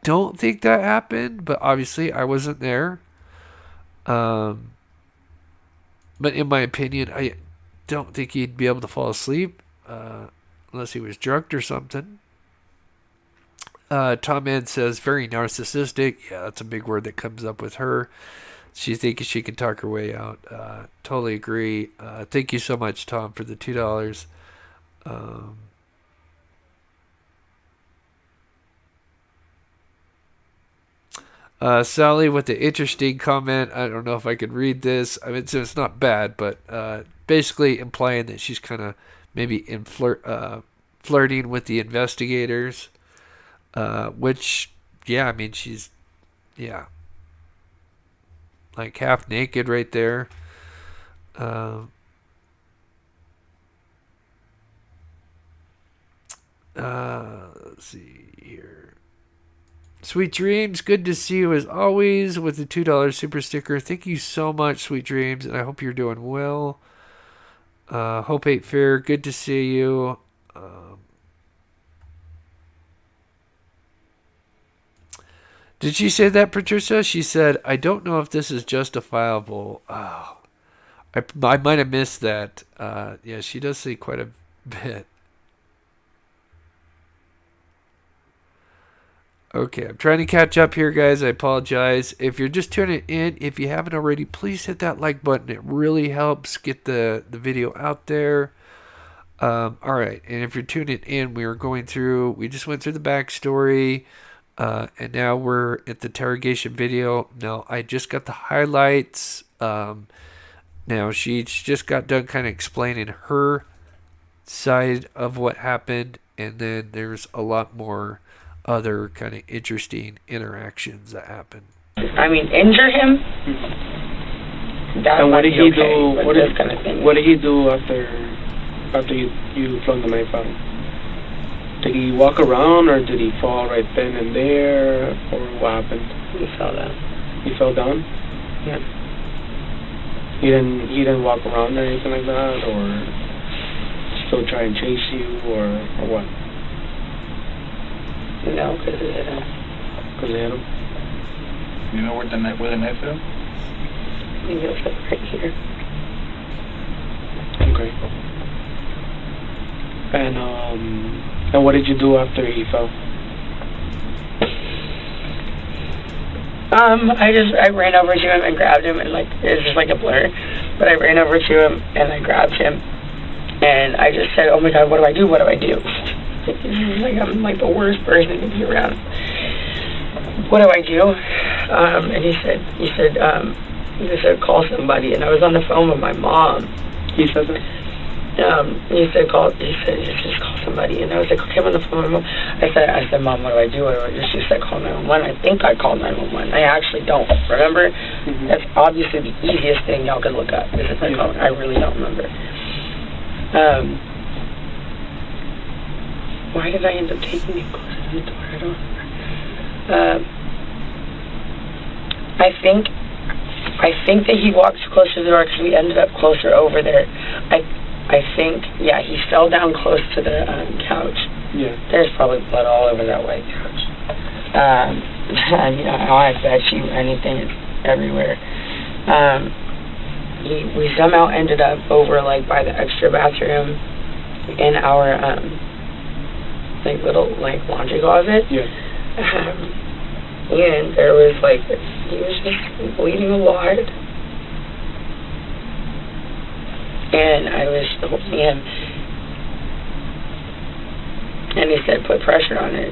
don't think that happened, but obviously I wasn't there. But in my opinion, I don't think he'd be able to fall asleep unless he was drugged or something. Tom Ann says, very narcissistic. Yeah, that's a big word that comes up with her. She thinks she can talk her way out. Totally agree. Thank you so much, Tom, for the $2. Sally with the interesting comment. I don't know if I could read this. I mean, so it's not bad, but basically implying that she's kind of maybe flirting with the investigators. Which, yeah, I mean, she's, yeah, like half naked right there. Let's see here. Sweet Dreams, good to see you as always with the $2 super sticker. Thank you so much, Sweet Dreams, and I hope you're doing well. Hope 8 Fair, good to see you. Did she say that, Patricia? She said, I don't know if this is justifiable. Oh, I might have missed that. Yeah, she does say quite a bit. Okay, I'm trying to catch up here, guys. I apologize. If you're just tuning in, if you haven't already, please hit that like button. It really helps get the video out there. All right, and if you're tuning in, we just went through the backstory, and now we're at the interrogation video. Now, I just got the highlights. Now, she just got done kind of explaining her side of what happened, and then there's a lot more other kind of interesting interactions that happen. I mean, injure him? And what did he do? What did he do after you flung the knife out? Did he walk around, or did he fall right then and there, or what happened? He fell down. He fell down? Yeah. He didn't walk around or anything like that, or still try and chase you, or what? No, because it hit him. Because it hit him? You know where the knife hit him? I think it was like right here. Okay. And what did you do after he fell? I ran over to him and grabbed him, and like it was just like a blur, but I ran over to him and I grabbed him, and I just said, "Oh my God, what do I do? What do I do?" Like I'm like the worst person to be around. What do I do? And he said, call somebody. And I was on the phone with my mom. He said that? He said, just call somebody. And I was like, okay, I'm on the phone with my mom. I said, Mom, what do I do? What do I do? She said, call 911. I think I called 911. I actually don't remember. Mm-hmm. That's obviously the easiest thing y'all could look up. Is if I called. I really don't remember. Why did I end up taking him closer to the door? I don't remember. I think that he walked closer to the door because we ended up closer over there. I think, yeah, he fell down close to the couch. Yeah. There's probably blood all over that white couch. I bet you anything, it's everywhere. We somehow ended up over like by the extra bathroom in our like little like laundry closet. Yeah. And there was like he was just bleeding a lot. And I was holding him, and he said, "Put pressure on it."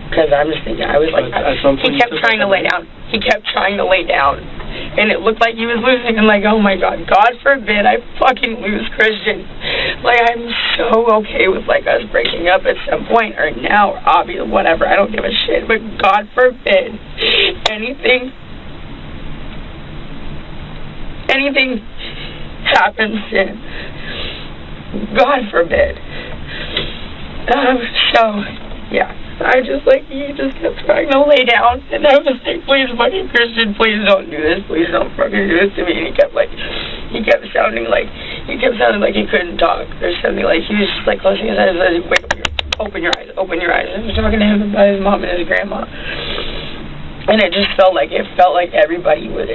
Because I'm just thinking, I was like, he kept trying to lay down. He kept trying to lay down, and it looked like he was losing. I'm like, oh my God, God forbid I fucking lose Christian. Like, I'm so okay with like us breaking up at some point, or now, or obviously, whatever. I don't give a shit. But God forbid anything happens to him. God forbid. So, yeah. I just like, he just kept trying to lay down, and I was like, please fucking Christian, please don't do this, please don't fucking do this to me. And he kept sounding like he couldn't talk or something. Like he was just like closing his eyes, like, wake up, open your eyes. I was talking to him about his mom and his grandma, and it just felt like everybody would,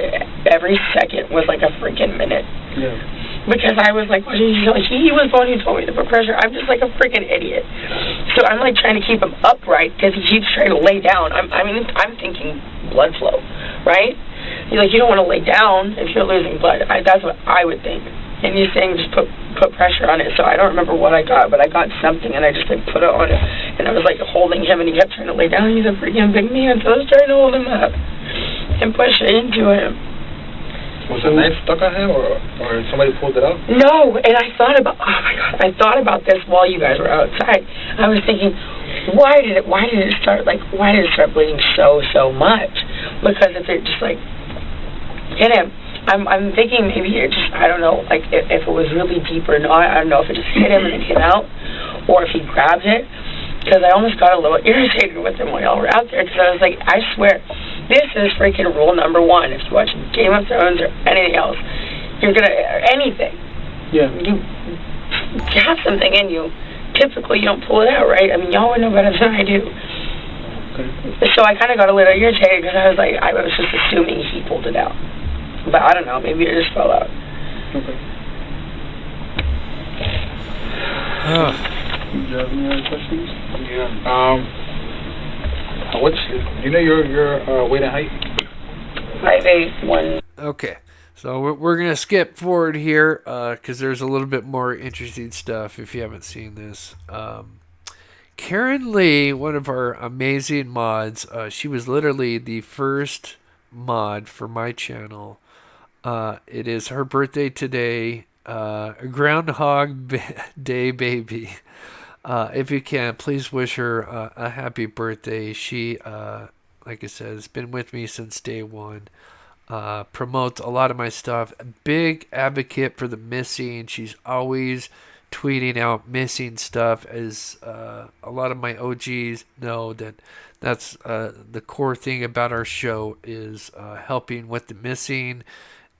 every second was like a freaking minute. Yeah. Because I was like, he was the one who told me to put pressure. I'm just like a freaking idiot. So I'm like trying to keep him upright because he keeps trying to lay down. I'm thinking blood flow, right? You're like, you don't want to lay down if you're losing blood. That's what I would think. and he's saying just put pressure on it. So I don't remember what I got, but I got something, and I just like put it on it, and I was like holding him, and he kept trying to lay down. He's a freaking big man, so I was trying to hold him up and push it into him. Was the knife stuck on him, or somebody pulled it out? No, and I thought about, oh my God, I thought about this while you guys were outside. I was thinking, why did it start bleeding so much? Because if it just like hit him, I'm thinking maybe it just, I don't know, like if it was really deep or not. I don't know if it just hit him and it came out, or if he grabbed it. Because I almost got a little irritated with him while y'all were out there. Because I was like, I swear, this is freaking rule number 1. If you watch Game of Thrones or anything else, you're gonna, anything. Yeah. You have something in you. Typically, you don't pull it out, right? I mean, y'all would know better than I do. Okay. So I kind of got a little irritated because I was like, I was just assuming he pulled it out. But I don't know, maybe it just fell out. Okay. Do you have any other questions? Yeah. You know your weight and height? 5'8", 1. Okay, so we're going to skip forward here because there's a little bit more interesting stuff if you haven't seen this. Karen Lee, one of our amazing mods, she was literally the first mod for my channel. It is her birthday today. Groundhog Day baby. If you can, please wish her a happy birthday. She, like I said, has been with me since day one. Promotes a lot of my stuff. A big advocate for the missing. She's always tweeting out missing stuff, as a lot of my OGs know that's the core thing about our show is helping with the missing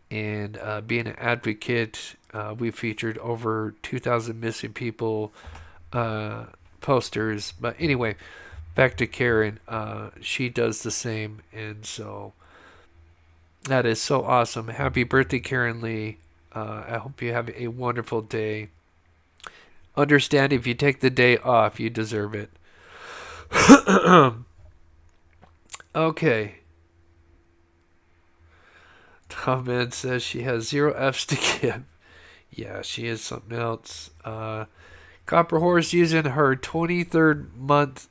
and being an advocate. We featured over 2,000 missing people posters. But anyway, back to Karen. She does the same, and so that is so awesome. Happy birthday, Karen Lee. I hope you have a wonderful day. Understand, if you take the day off, you deserve it. Okay. Tom Ed says she has 0 F's to give. Yeah, she is something else. Copper Horse using her 23rd month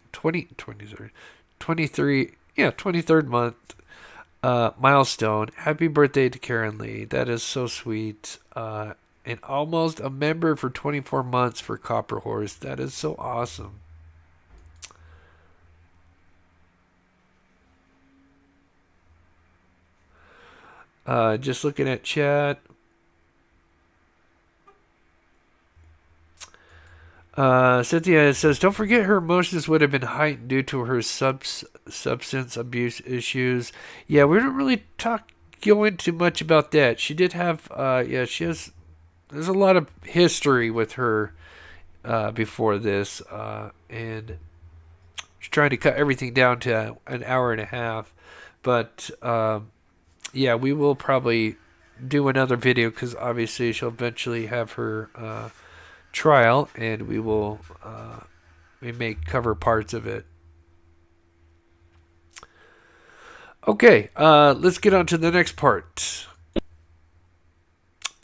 milestone. Happy birthday to Karen Lee. That is so sweet. And almost a member for 24 months for Copper Horse. That is so awesome. Just looking at chat. Cynthia says, don't forget her emotions would have been heightened due to her substance abuse issues. Yeah, we don't really go into much about that. She did have, there's a lot of history with her before this, and she's trying to cut everything down to an hour and a half. But, yeah, we will probably do another video because obviously she'll eventually have her trial, and we may cover parts of it. Okay, let's get on to the next part.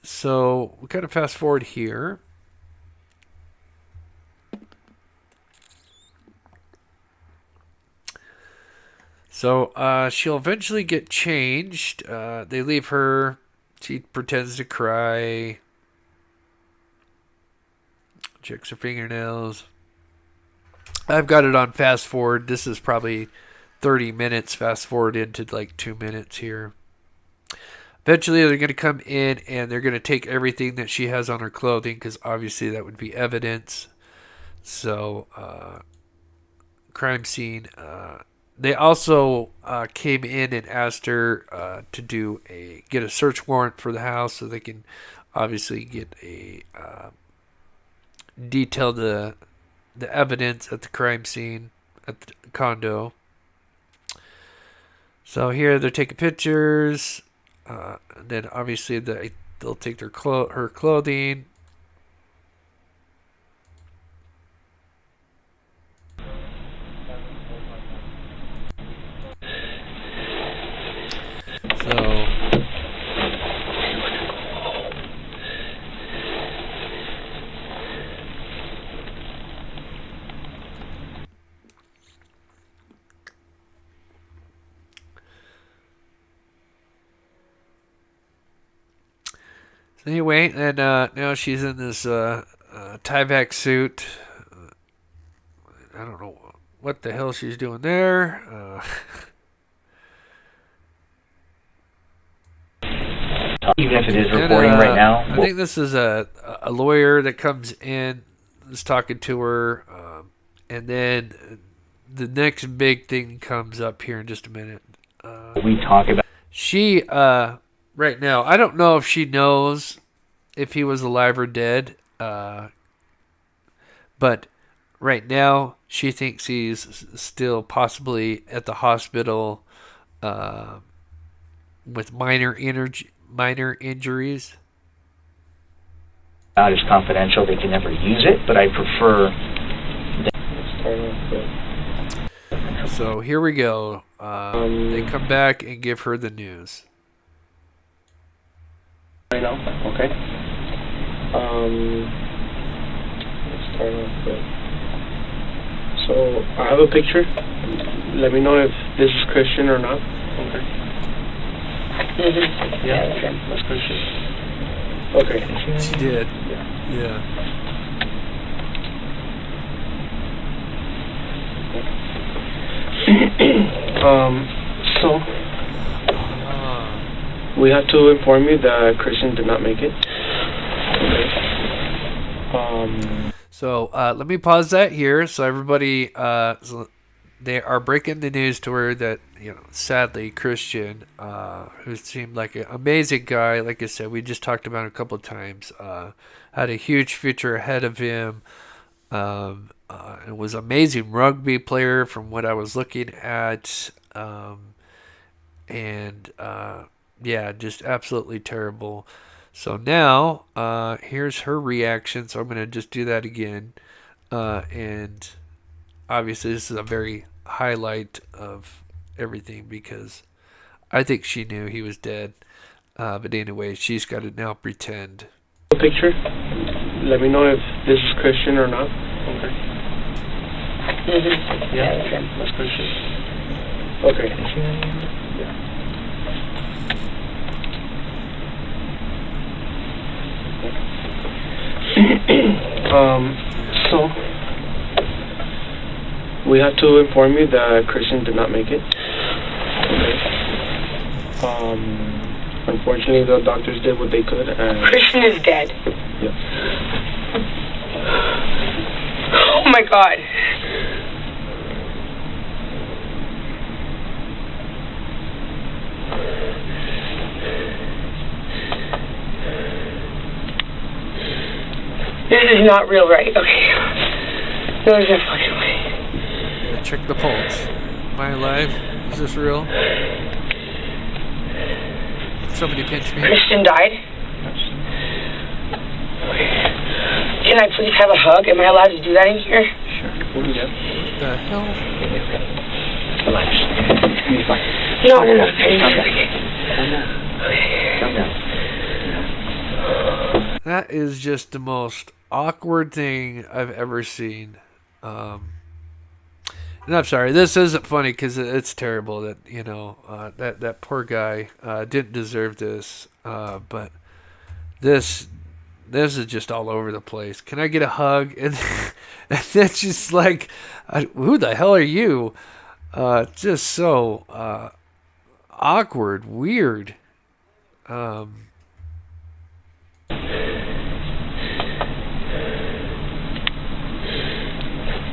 So we kind of fast forward here. So she'll eventually get changed. They leave her. She pretends to cry. Checks her fingernails. I've got it on fast forward. This is probably 30 minutes. Fast forward into like 2 minutes here. Eventually they're going to come in and they're going to take everything that she has on her clothing, because obviously that would be evidence. So, crime scene. They also came in and asked her to get a search warrant for the house, so they can obviously get detail the evidence at the crime scene at the condo. So here they're taking pictures. Then obviously they'll take her clothing. So Anyway, and now she's in this Tyvek suit. I don't know what the hell she's doing there. Even if it is reporting right now. I think this is a lawyer that comes in, is talking to her, and then the next big thing comes up here in just a minute. We talk about. She, right now, I don't know if she knows if he was alive or dead, but right now she thinks he's still possibly at the hospital with minor injuries. Not as confidential, they can never use it, but I prefer. So here we go. They come back and give her the news. Right now, okay. Let's start off with. So I have a picture. Let me know if this is Christian or not. Okay. Yeah, that's Christian. Okay. She did. Yeah. So we have to inform you that Christian did not make it. Okay. So let me pause that here. So everybody, so they are breaking the news to her that, you know, sadly Christian, who seemed like an amazing guy, like I said, we just talked about it a couple of times, had a huge future ahead of him. It was an amazing rugby player from what I was looking at, yeah, just absolutely terrible. So now, here's her reaction. So I'm going to just do that again. And obviously this is a very highlight of everything because I think she knew he was dead. But anyway, she's got to now pretend. Picture. Let me know if this is Christian or not. Okay. Yeah, that's Christian. Okay. Yeah. So we have to inform you that Christian did not make it. Okay. Unfortunately, the doctors did what they could. And Christian is dead. Yeah. Oh my God. This is not real, right? Okay. No, there's no fucking way. Yeah, check the pulse. Am I alive? Is this real? Somebody pinch me. Christian died? Can I please have a hug? Am I allowed to do that in here? Sure. What the hell? Relax. You're fine. No. Calm down. That is just the most awkward thing I've ever seen. And I'm sorry, this isn't funny because it's terrible that, you know, that poor guy didn't deserve this. But this is just all over the place. Can I get a hug? And it's just like, who the hell are you? Just so awkward, weird.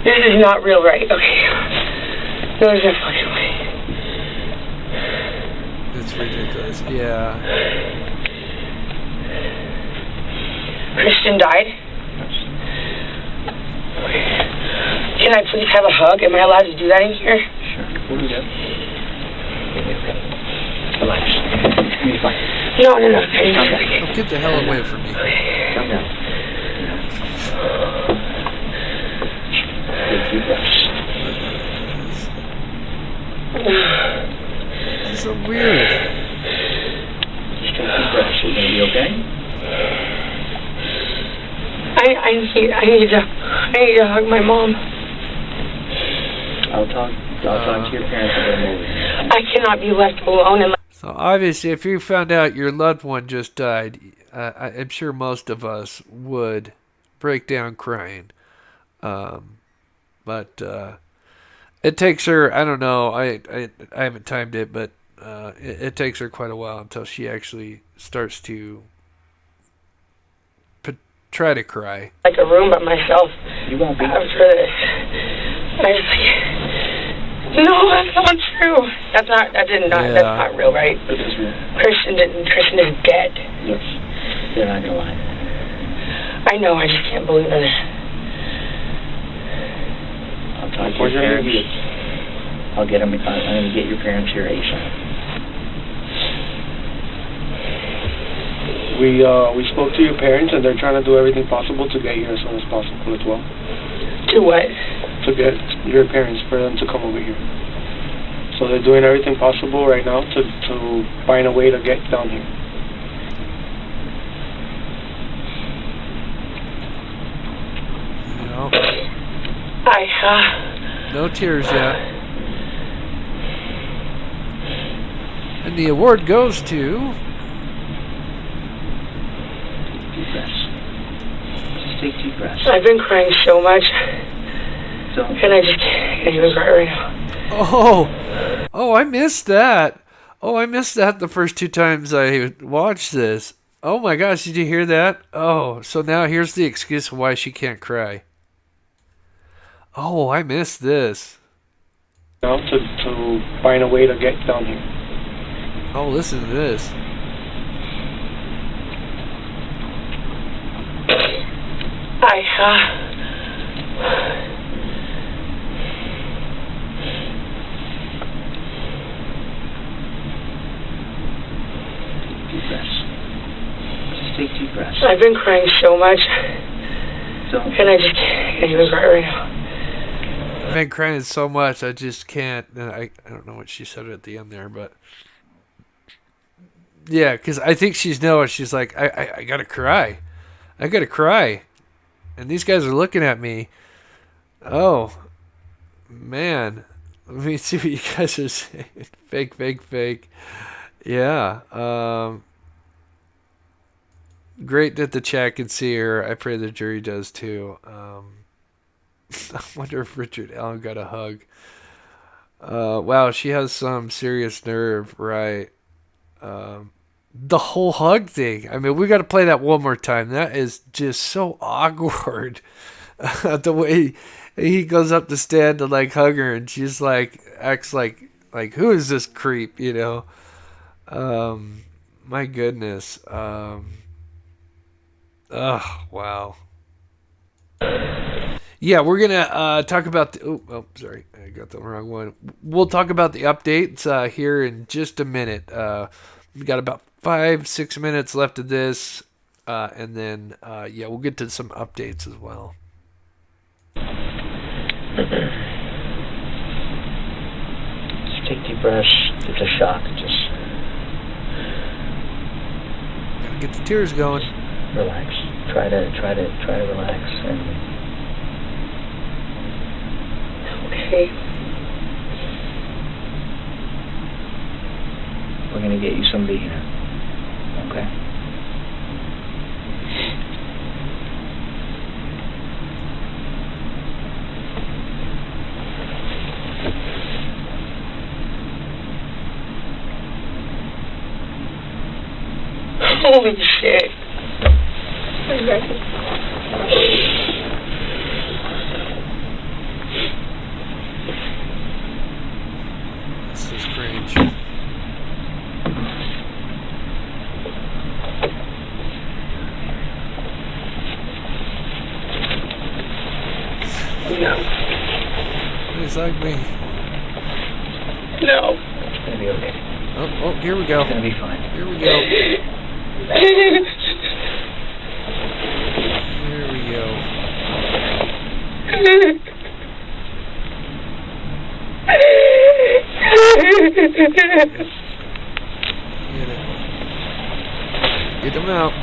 This is not real, right? Okay. No, there's no fucking way. It's ridiculous. Yeah. Christian died? Can I please have a hug? Am I allowed to do that in here? Sure. Relax. You're fine. No. Oh, get the hell away from me. Calm down. Take deep breaths. It's so weird. Just take deep breaths. You're gonna be okay? I need to hug my mom. I'll talk to your parents about a movie. I cannot be left alone. So obviously, if you found out your loved one just died, I'm sure most of us would break down crying. But it takes her, I don't know, I haven't timed it, but it takes her quite a while until she actually starts to try to cry. Like a room by myself. You won't be. After this. I was like, no, that's not true. That's not real, right? This is real. Christian is dead. Yes. You're not gonna lie. I know, I just can't believe it. I'll talk to your parents. I'll get them. I'm gonna get your parents here ASAP. We spoke to your parents, and they're trying to do everything possible to get here as soon as possible as well. To what? To get your parents, for them to come over here. So they're doing everything possible right now to find a way to get down here. No. No tears yet. And the award goes to... Deep breaths. Just take deep breaths. I've been crying so much. Don't. And I just can't even cry right now. Oh, I missed that. Oh, I missed that the first 2 times I watched this. Oh my gosh, did you hear that? Oh, so now here's the excuse of why she can't cry. Oh, I missed this. Now to find a way to get down here. Oh, listen to this. Deep breaths. Just take deep breaths. I've been crying so much. Don't. And I just can't even cry right now. I've been crying so much, I just can't. I don't know what she said at the end there, but... Yeah, because I think she's knowing. She's like, I gotta cry. I gotta cry. And these guys are looking at me. Oh, man. Let me see what you guys are saying. Fake. Yeah. Great that the chat can see her. I pray the jury does too. I wonder if Richard Allen got a hug. Wow, she has some serious nerve, right? The whole hug thing. I mean, we got to play that one more time. That is just so awkward. The way he goes up to stand to like hug her, and she's like acts like who is this creep? You know. My goodness. Oh wow. Yeah, we're gonna talk about the. Sorry, I got the wrong one. We'll talk about the updates here in just a minute. We got about 5-6 minutes left of this, and then we'll get to some updates as well. Just take deep breaths. It's a shock. Just gotta get the tears going. Relax. Try to relax and. Okay. We're gonna get you somebody here. Okay. Holy shit. This is cringe. No. Please hug me. No. It's gonna be okay. Oh, here we go. It's gonna be fine. Here we go. Here we go. Get it. Get them out.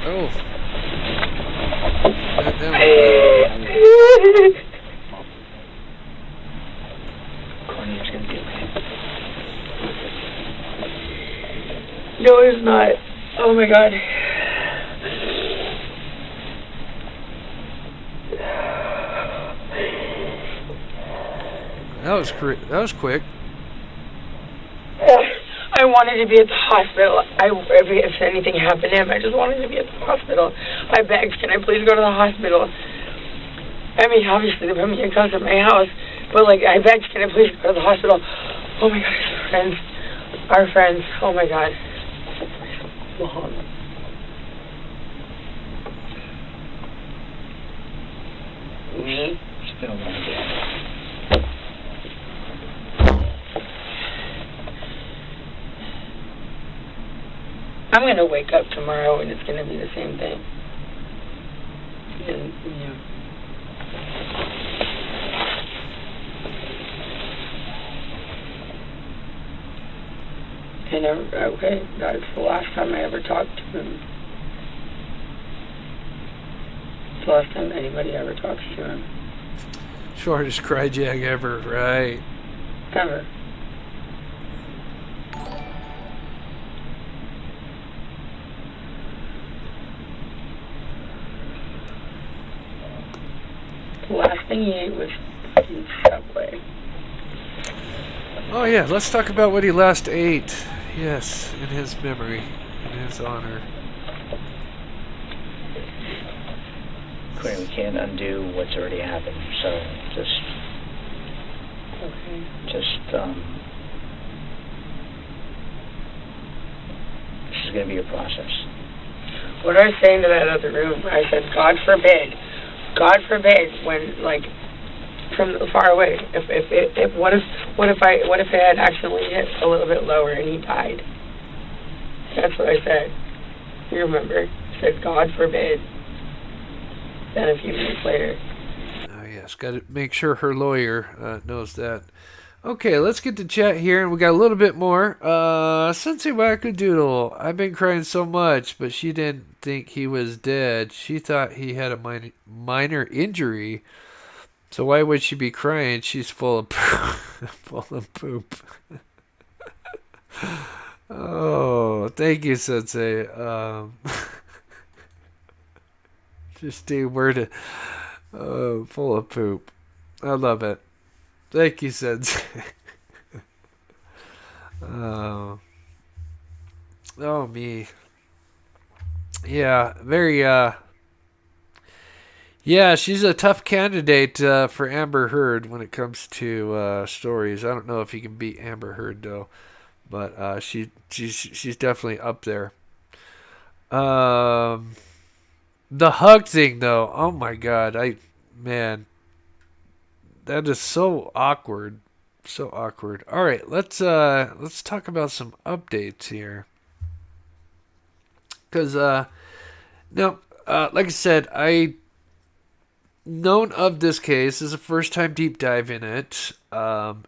Oh. That down. Courtney, it's gonna be okay. No, it's not. Oh my God. That was quick. I wanted to be at the hospital. If anything happened to him, I just wanted to be at the hospital. I begged, can I please go to the hospital? I mean, obviously, they put me in cuffs at my house, but, like, I begged, can I please go to the hospital? Oh, my God, our friends, oh, my God. Mom. Me? It's been a long day. I'm going to wake up tomorrow and it's going to be the same thing. And, yeah. And, okay, that's the last time I ever talked to him. It's the last time anybody ever talks to him. Shortest cryjag ever, right? Ever. The last thing he ate was fucking Subway. Oh yeah, let's talk about what he last ate. Yes, in his memory, in his honor. Clearly, we can't undo what's already happened, so this is going to be a process. What I was saying to that other room, I said, God forbid, when, like, from far away, what if I had accidentally hit a little bit lower and he died? That's what I said. You remember? I said, God forbid. Then a few minutes later. Oh yes, got to make sure her lawyer knows that. Okay, let's get to chat here, and we got a little bit more. Sensei Wackadoodle, I've been crying so much, but she didn't think he was dead. She thought he had a minor injury. So why would she be crying? She's full of full of poop. Oh, thank you, Sensei. Just a word. Full of poop. I love it. Thank you, Sensei. Oh, me. Yeah, very, yeah, she's a tough candidate for Amber Heard when it comes to stories. I don't know if you can beat Amber Heard, though. But she's definitely up there. The hug thing, though. Oh, my God. Man. That is so awkward. So awkward. All right, let's talk about some updates here. Because now, like I said, I known of this case. This is the first time deep dive in it, and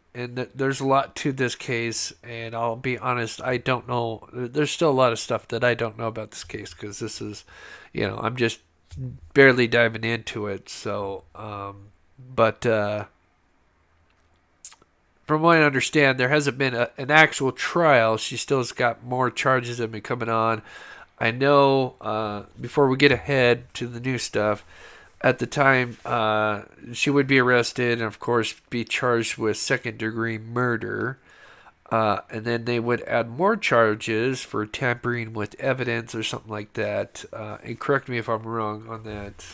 there's a lot to this case. And I'll be honest, I don't know. There's still a lot of stuff that I don't know about this case because this is, I'm just barely diving into it. So. But from what I understand, there hasn't been an actual trial. She still has got more charges that have been coming on. I know, before we get ahead to the new stuff, at the time, she would be arrested and, of course, be charged with second-degree murder. And then they would add more charges for tampering with evidence or something like that. And correct me if I'm wrong on that.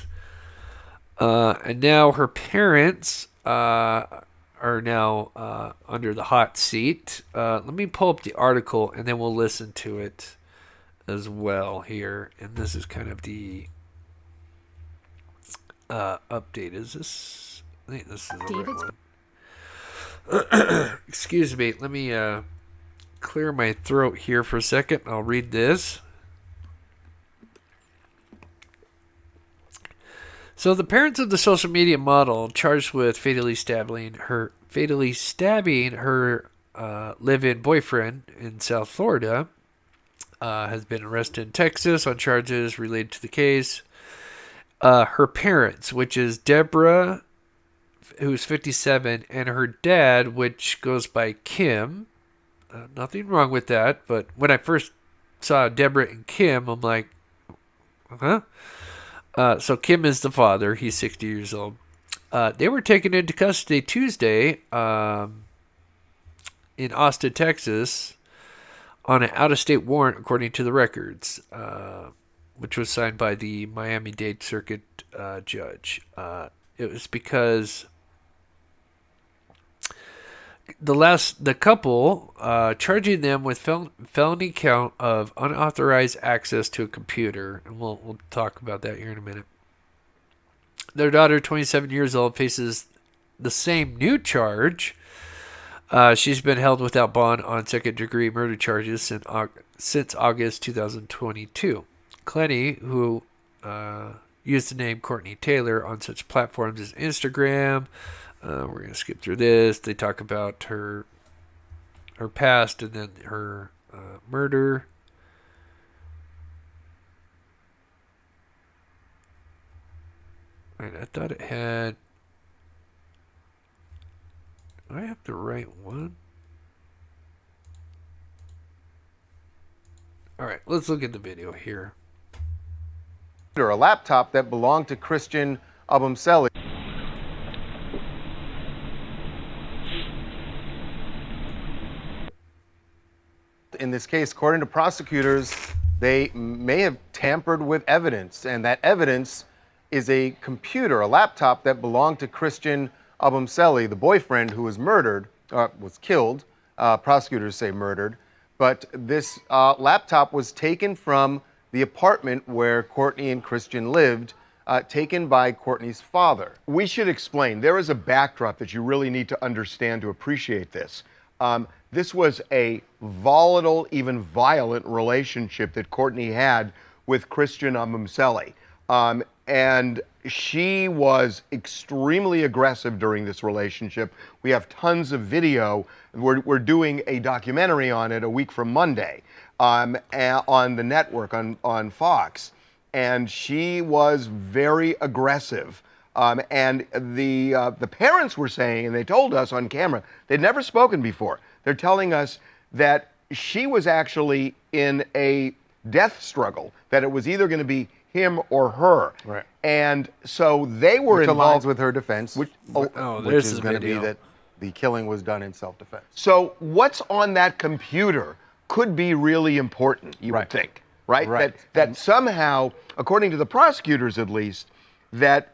And now her parents are now under the hot seat. Let me pull up the article and then we'll listen to it as well here. And this is kind of the update. Is this? I think this is the right one. Excuse me. Let me clear my throat here for a second. I'll read this. So the parents of the social media model charged with fatally stabbing her live-in boyfriend in South Florida has been arrested in Texas on charges related to the case. Her parents, which is Deborah, who's 57, and her dad, which goes by Kim. Nothing wrong with that, but when I first saw Deborah and Kim, I'm like, huh? So Kim is the father. He's 60 years old. They were taken into custody Tuesday in Austin, Texas, on an out-of-state warrant, according to the records, which was signed by the Miami-Dade Circuit judge. It was because the couple charging them with felony count of unauthorized access to a computer, and we'll talk about that here in a minute. Their daughter, 27 years old, faces the same new charge. She's been held without bond on second-degree murder charges since August 2022. Clenny, who used the name Courtney Taylor on such platforms as Instagram. We're going to skip through this. They talk about her past and then her murder. Right, I thought it had... Do I have the right one? Alright, let's look at the video here. A laptop that belonged to Christian Abumseli. In this case, according to prosecutors, they may have tampered with evidence, and that evidence is a computer, a laptop that belonged to Christian Abumseli, the boyfriend who was murdered, was killed. Prosecutors say murdered. But this laptop was taken from the apartment where Courtney and Christian lived, taken by Courtney's father. We should explain. There is a backdrop that you really need to understand to appreciate this. This was a volatile, even violent relationship that Courtney had with Christian Abumseli. And she was extremely aggressive during this relationship. We have tons of video. We're doing a documentary on it a week from Monday on the network, on Fox. And she was very aggressive. And the parents were saying, and they told us on camera, they'd never spoken before. They're telling us that she was actually in a death struggle, that it was either going to be him or her. Right. And so they were Which involved aligns with her defense, which is going to be that the killing was done in self-defense. So what's on that computer could be really important, you would think, right? Right. That somehow, according to the prosecutors at least, that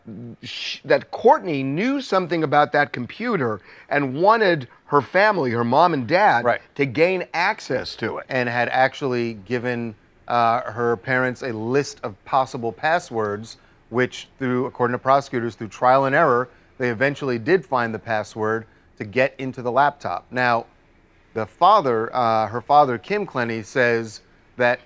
Courtney knew something about that computer and wanted her family, her mom and dad, to gain access to it. And had actually given her parents a list of possible passwords, which according to prosecutors, through trial and error, they eventually did find the password to get into the laptop. Now, the father, her father, Kim Clenney, says that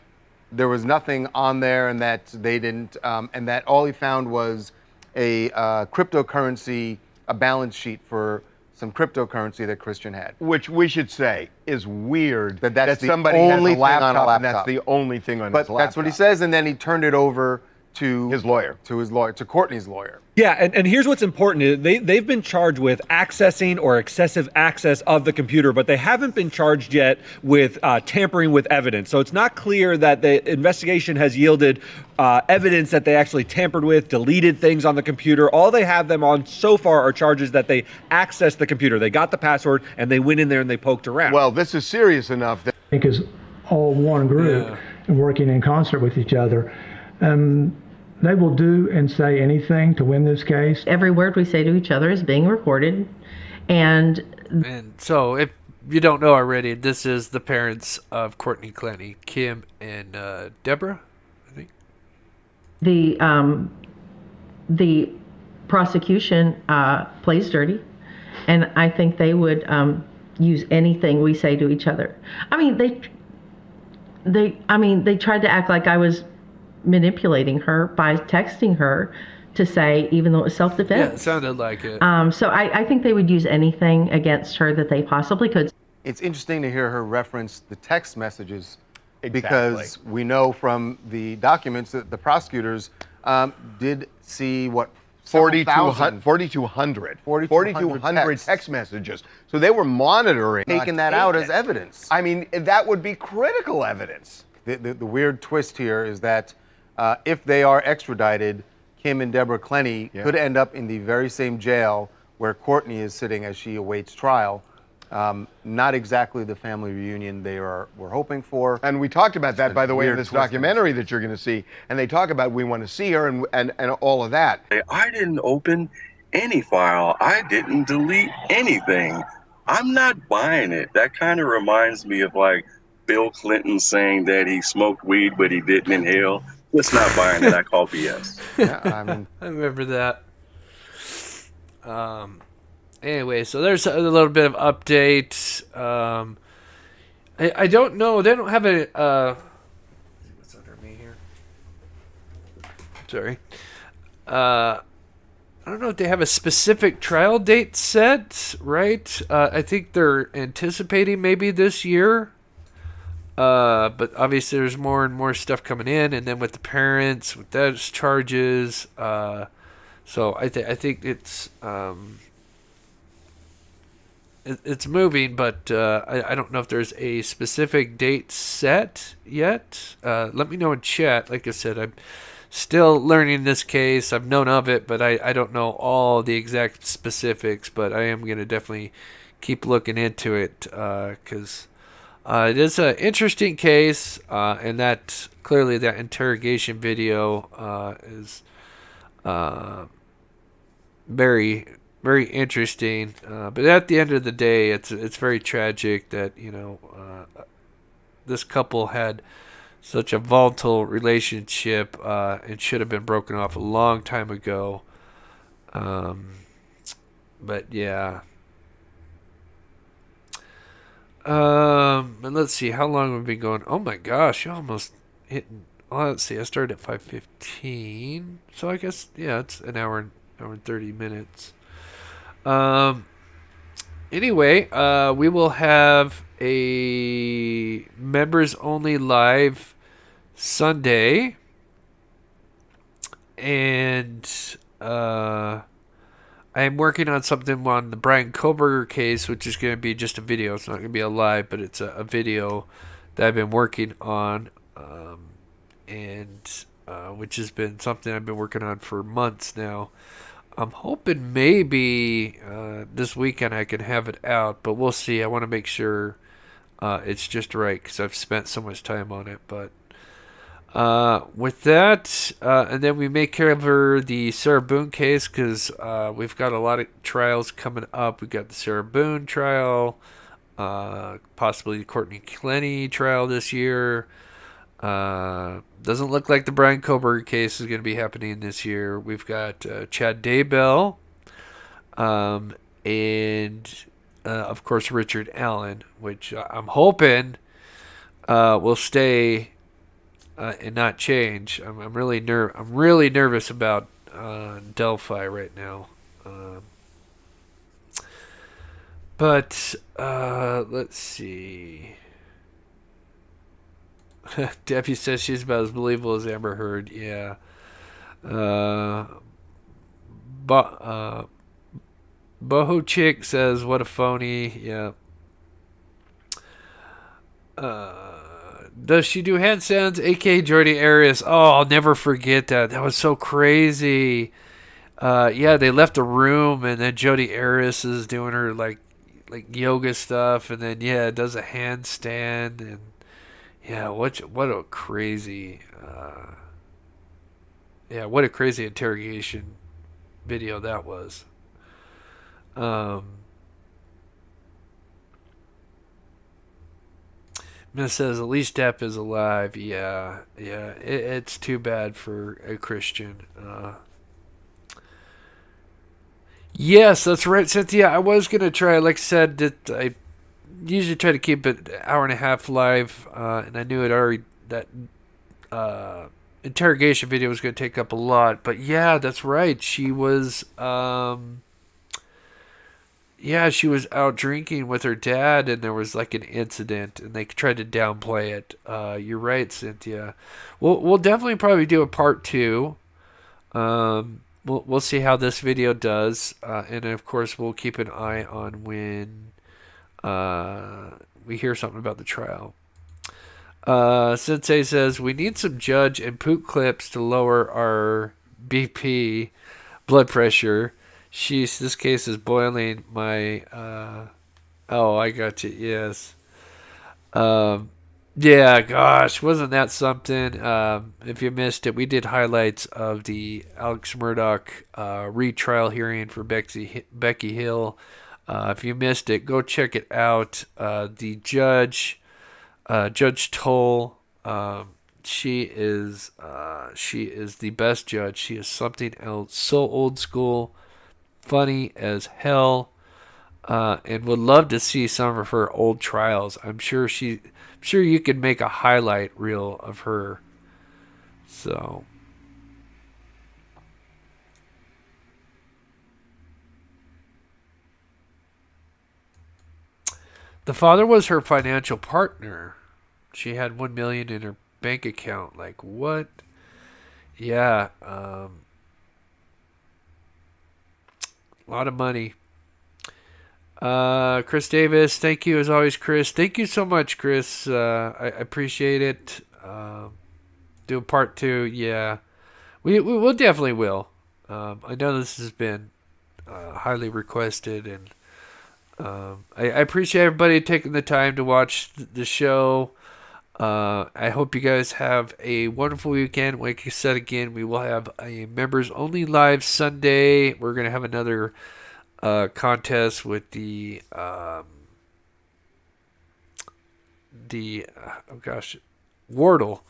there was nothing on there and that they didn't, and that all he found was a cryptocurrency, a balance sheet for some cryptocurrency that Christian had. Which we should say is weird that somebody only has a laptop, thing on a laptop, and that's the only thing on his laptop. But that's what he says, and then he turned it over to his lawyer, to Courtney's lawyer. Yeah, and here's what's important. They've been charged with accessing or excessive access of the computer, but they haven't been charged yet with tampering with evidence. So it's not clear that the investigation has yielded evidence that they actually tampered with, deleted things on the computer. All they have them on so far are charges that they accessed the computer. They got the password, and they went in there and they poked around. Well, this is serious enough that I think is all one group and working in concert with each other. They will do and say anything to win this case. Every word we say to each other is being recorded. And so if you don't know already, this is the parents of Courtney Clenney, Kim and Deborah, I think. The prosecution plays dirty, and I think they would use anything we say to each other. I mean, they tried to act like I was manipulating her by texting her to say, even though it was self-defense. Yeah, it sounded like it. So I think they would use anything against her that they possibly could. It's interesting to hear her reference the text messages because we know from the documents that the prosecutors did see 4,200 text messages. So they were monitoring. Taking that out as evidence. I mean, that would be critical evidence. the weird twist here is that if they are extradited, Kim and Deborah Clenney could end up in the very same jail where Courtney is sitting as she awaits trial. Not exactly the family reunion we're hoping for. And we talked about that, by the way, in this documentary that you're going to see. And they talk about we want to see her and all of that. I didn't open any file. I didn't delete anything. I'm not buying it. That kind of reminds me of like Bill Clinton saying that he smoked weed but he didn't inhale. Just not buying it. I call BS. I remember that. Anyway, so there's a little bit of update. I don't know. They don't have a. What's under me here? Sorry. I don't know if they have a specific trial date set, right? I think they're anticipating maybe this year. But obviously there's more and more stuff coming in, and then with the parents, with those charges. So I think it's it's moving, but I don't know if there's a specific date set yet. Let me know in chat. Like I said, I'm still learning this case. I've known of it, but I don't know all the exact specifics. But I am going to definitely keep looking into it because it is an interesting case, and that clearly that interrogation video is very, very interesting. But at the end of the day, it's very tragic that this couple had such a volatile relationship and should have been broken off a long time ago. But yeah. And let's see how long we've been going. Oh my gosh, almost hitting. Well, let's see. I started at 5:15, so I guess it's an hour and 30 minutes. Anyway, we will have a members only live Sunday, and I'm working on something on the Brian Koberger case, which is going to be just a video. It's not going to be a live, but it's a video that I've been working on, and which has been something I've been working on for months now. I'm hoping maybe this weekend I can have it out, but we'll see. I want to make sure it's just right because I've spent so much time on it. But with that, and then we may cover the Sarah Boone case because we've got a lot of trials coming up. We've got the Sarah Boone trial, possibly the Courtney Clenney trial this year. Doesn't look like the Brian Koberger case is going to be happening this year. We've got Chad Daybell, and of course Richard Allen, which I'm hoping will stay and not change. I'm really nervous about Delphi right now. But let's see. Debbie says she's about as believable as Amber Heard. Yeah. Boho Chick says, what a phony. Yeah. Does she do hand sounds? A.K. Jordy Arias. Oh, I'll never forget that. That was so crazy. Yeah, they left the room, and then Jodi Arias is doing her like yoga stuff, and then does a handstand, and what a crazy what a crazy interrogation video that was. Miss says at least Depp is alive. It's too bad for a Christian. Yes, that's right, Cynthia. I was gonna try. Like I said, that I usually try to keep it an hour and a half live, and I knew it already that interrogation video was going to take up a lot. But yeah, that's right. She was she was out drinking with her dad, and there was like an incident, and they tried to downplay it. You're right, Cynthia. We'll definitely probably do a part 2. We'll see how this video does, and of course we'll keep an eye on when we hear something about the trial. Sensei says, we need some judge and poop clips to lower our BP, blood pressure. This case is boiling my, oh, I got you, yes. Yeah, gosh, wasn't that something? If you missed it, we did highlights of the Alex Murdaugh retrial hearing for Becky Hill. If you missed it, go check it out. The judge, Judge Toll, she is the best judge. She is something else. So old school, funny as hell, and would love to see some of her old trials. I'm sure you could make a highlight reel of her. So. The father was her financial partner. She had $1 million in her bank account. Like, what? Yeah. A lot of money. Chris Davis, thank you as always, Chris. Thank you so much, Chris. I appreciate it. Do a part 2. Yeah. We'll definitely will. I know this has been highly requested, and I appreciate everybody taking the time to watch the show. I hope you guys have a wonderful weekend. Like I said again, we will have a members only live Sunday. We're going to have another contest with the Wardle.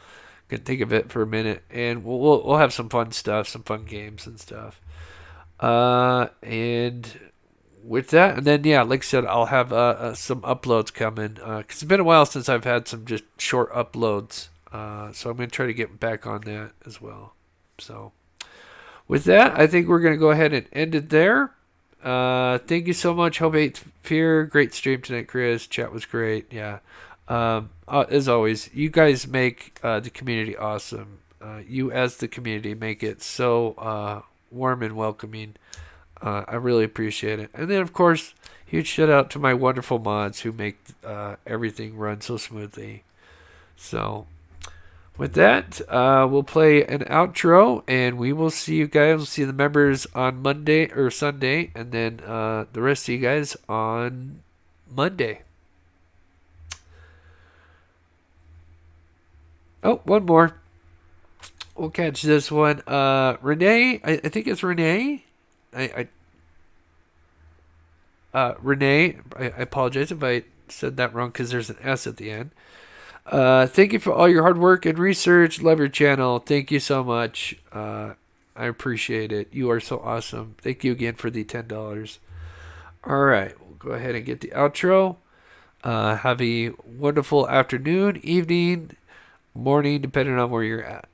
Can think of it for a minute, and we'll have some fun stuff, some fun games and stuff. And with that, and then like I said, I'll have some uploads coming because it's been a while since I've had some just short uploads. So I'm going to try to get back on that as well. So with that, I think we're going to go ahead and end it there. Thank you so much. Hope Hate Fear. Great stream tonight, Chris. Chat was great. Yeah. As always, you guys make the community awesome. You as the community make it so warm and welcoming. I really appreciate it. And then, of course, huge shout out to my wonderful mods who make everything run so smoothly. So, with that, we'll play an outro, and we will see you guys. We'll see the members on Monday or Sunday, and then the rest of you guys on Monday. Oh, one more. We'll catch this one. Renee, I think it's Renee. Renee, I apologize if I said that wrong because there's an S at the end. Thank you for all your hard work and research. Love your channel. Thank you so much. I appreciate it. You are so awesome. Thank you again for the $10. All right, we'll go ahead and get the outro. Have a wonderful afternoon, evening, morning, depending on where you're at.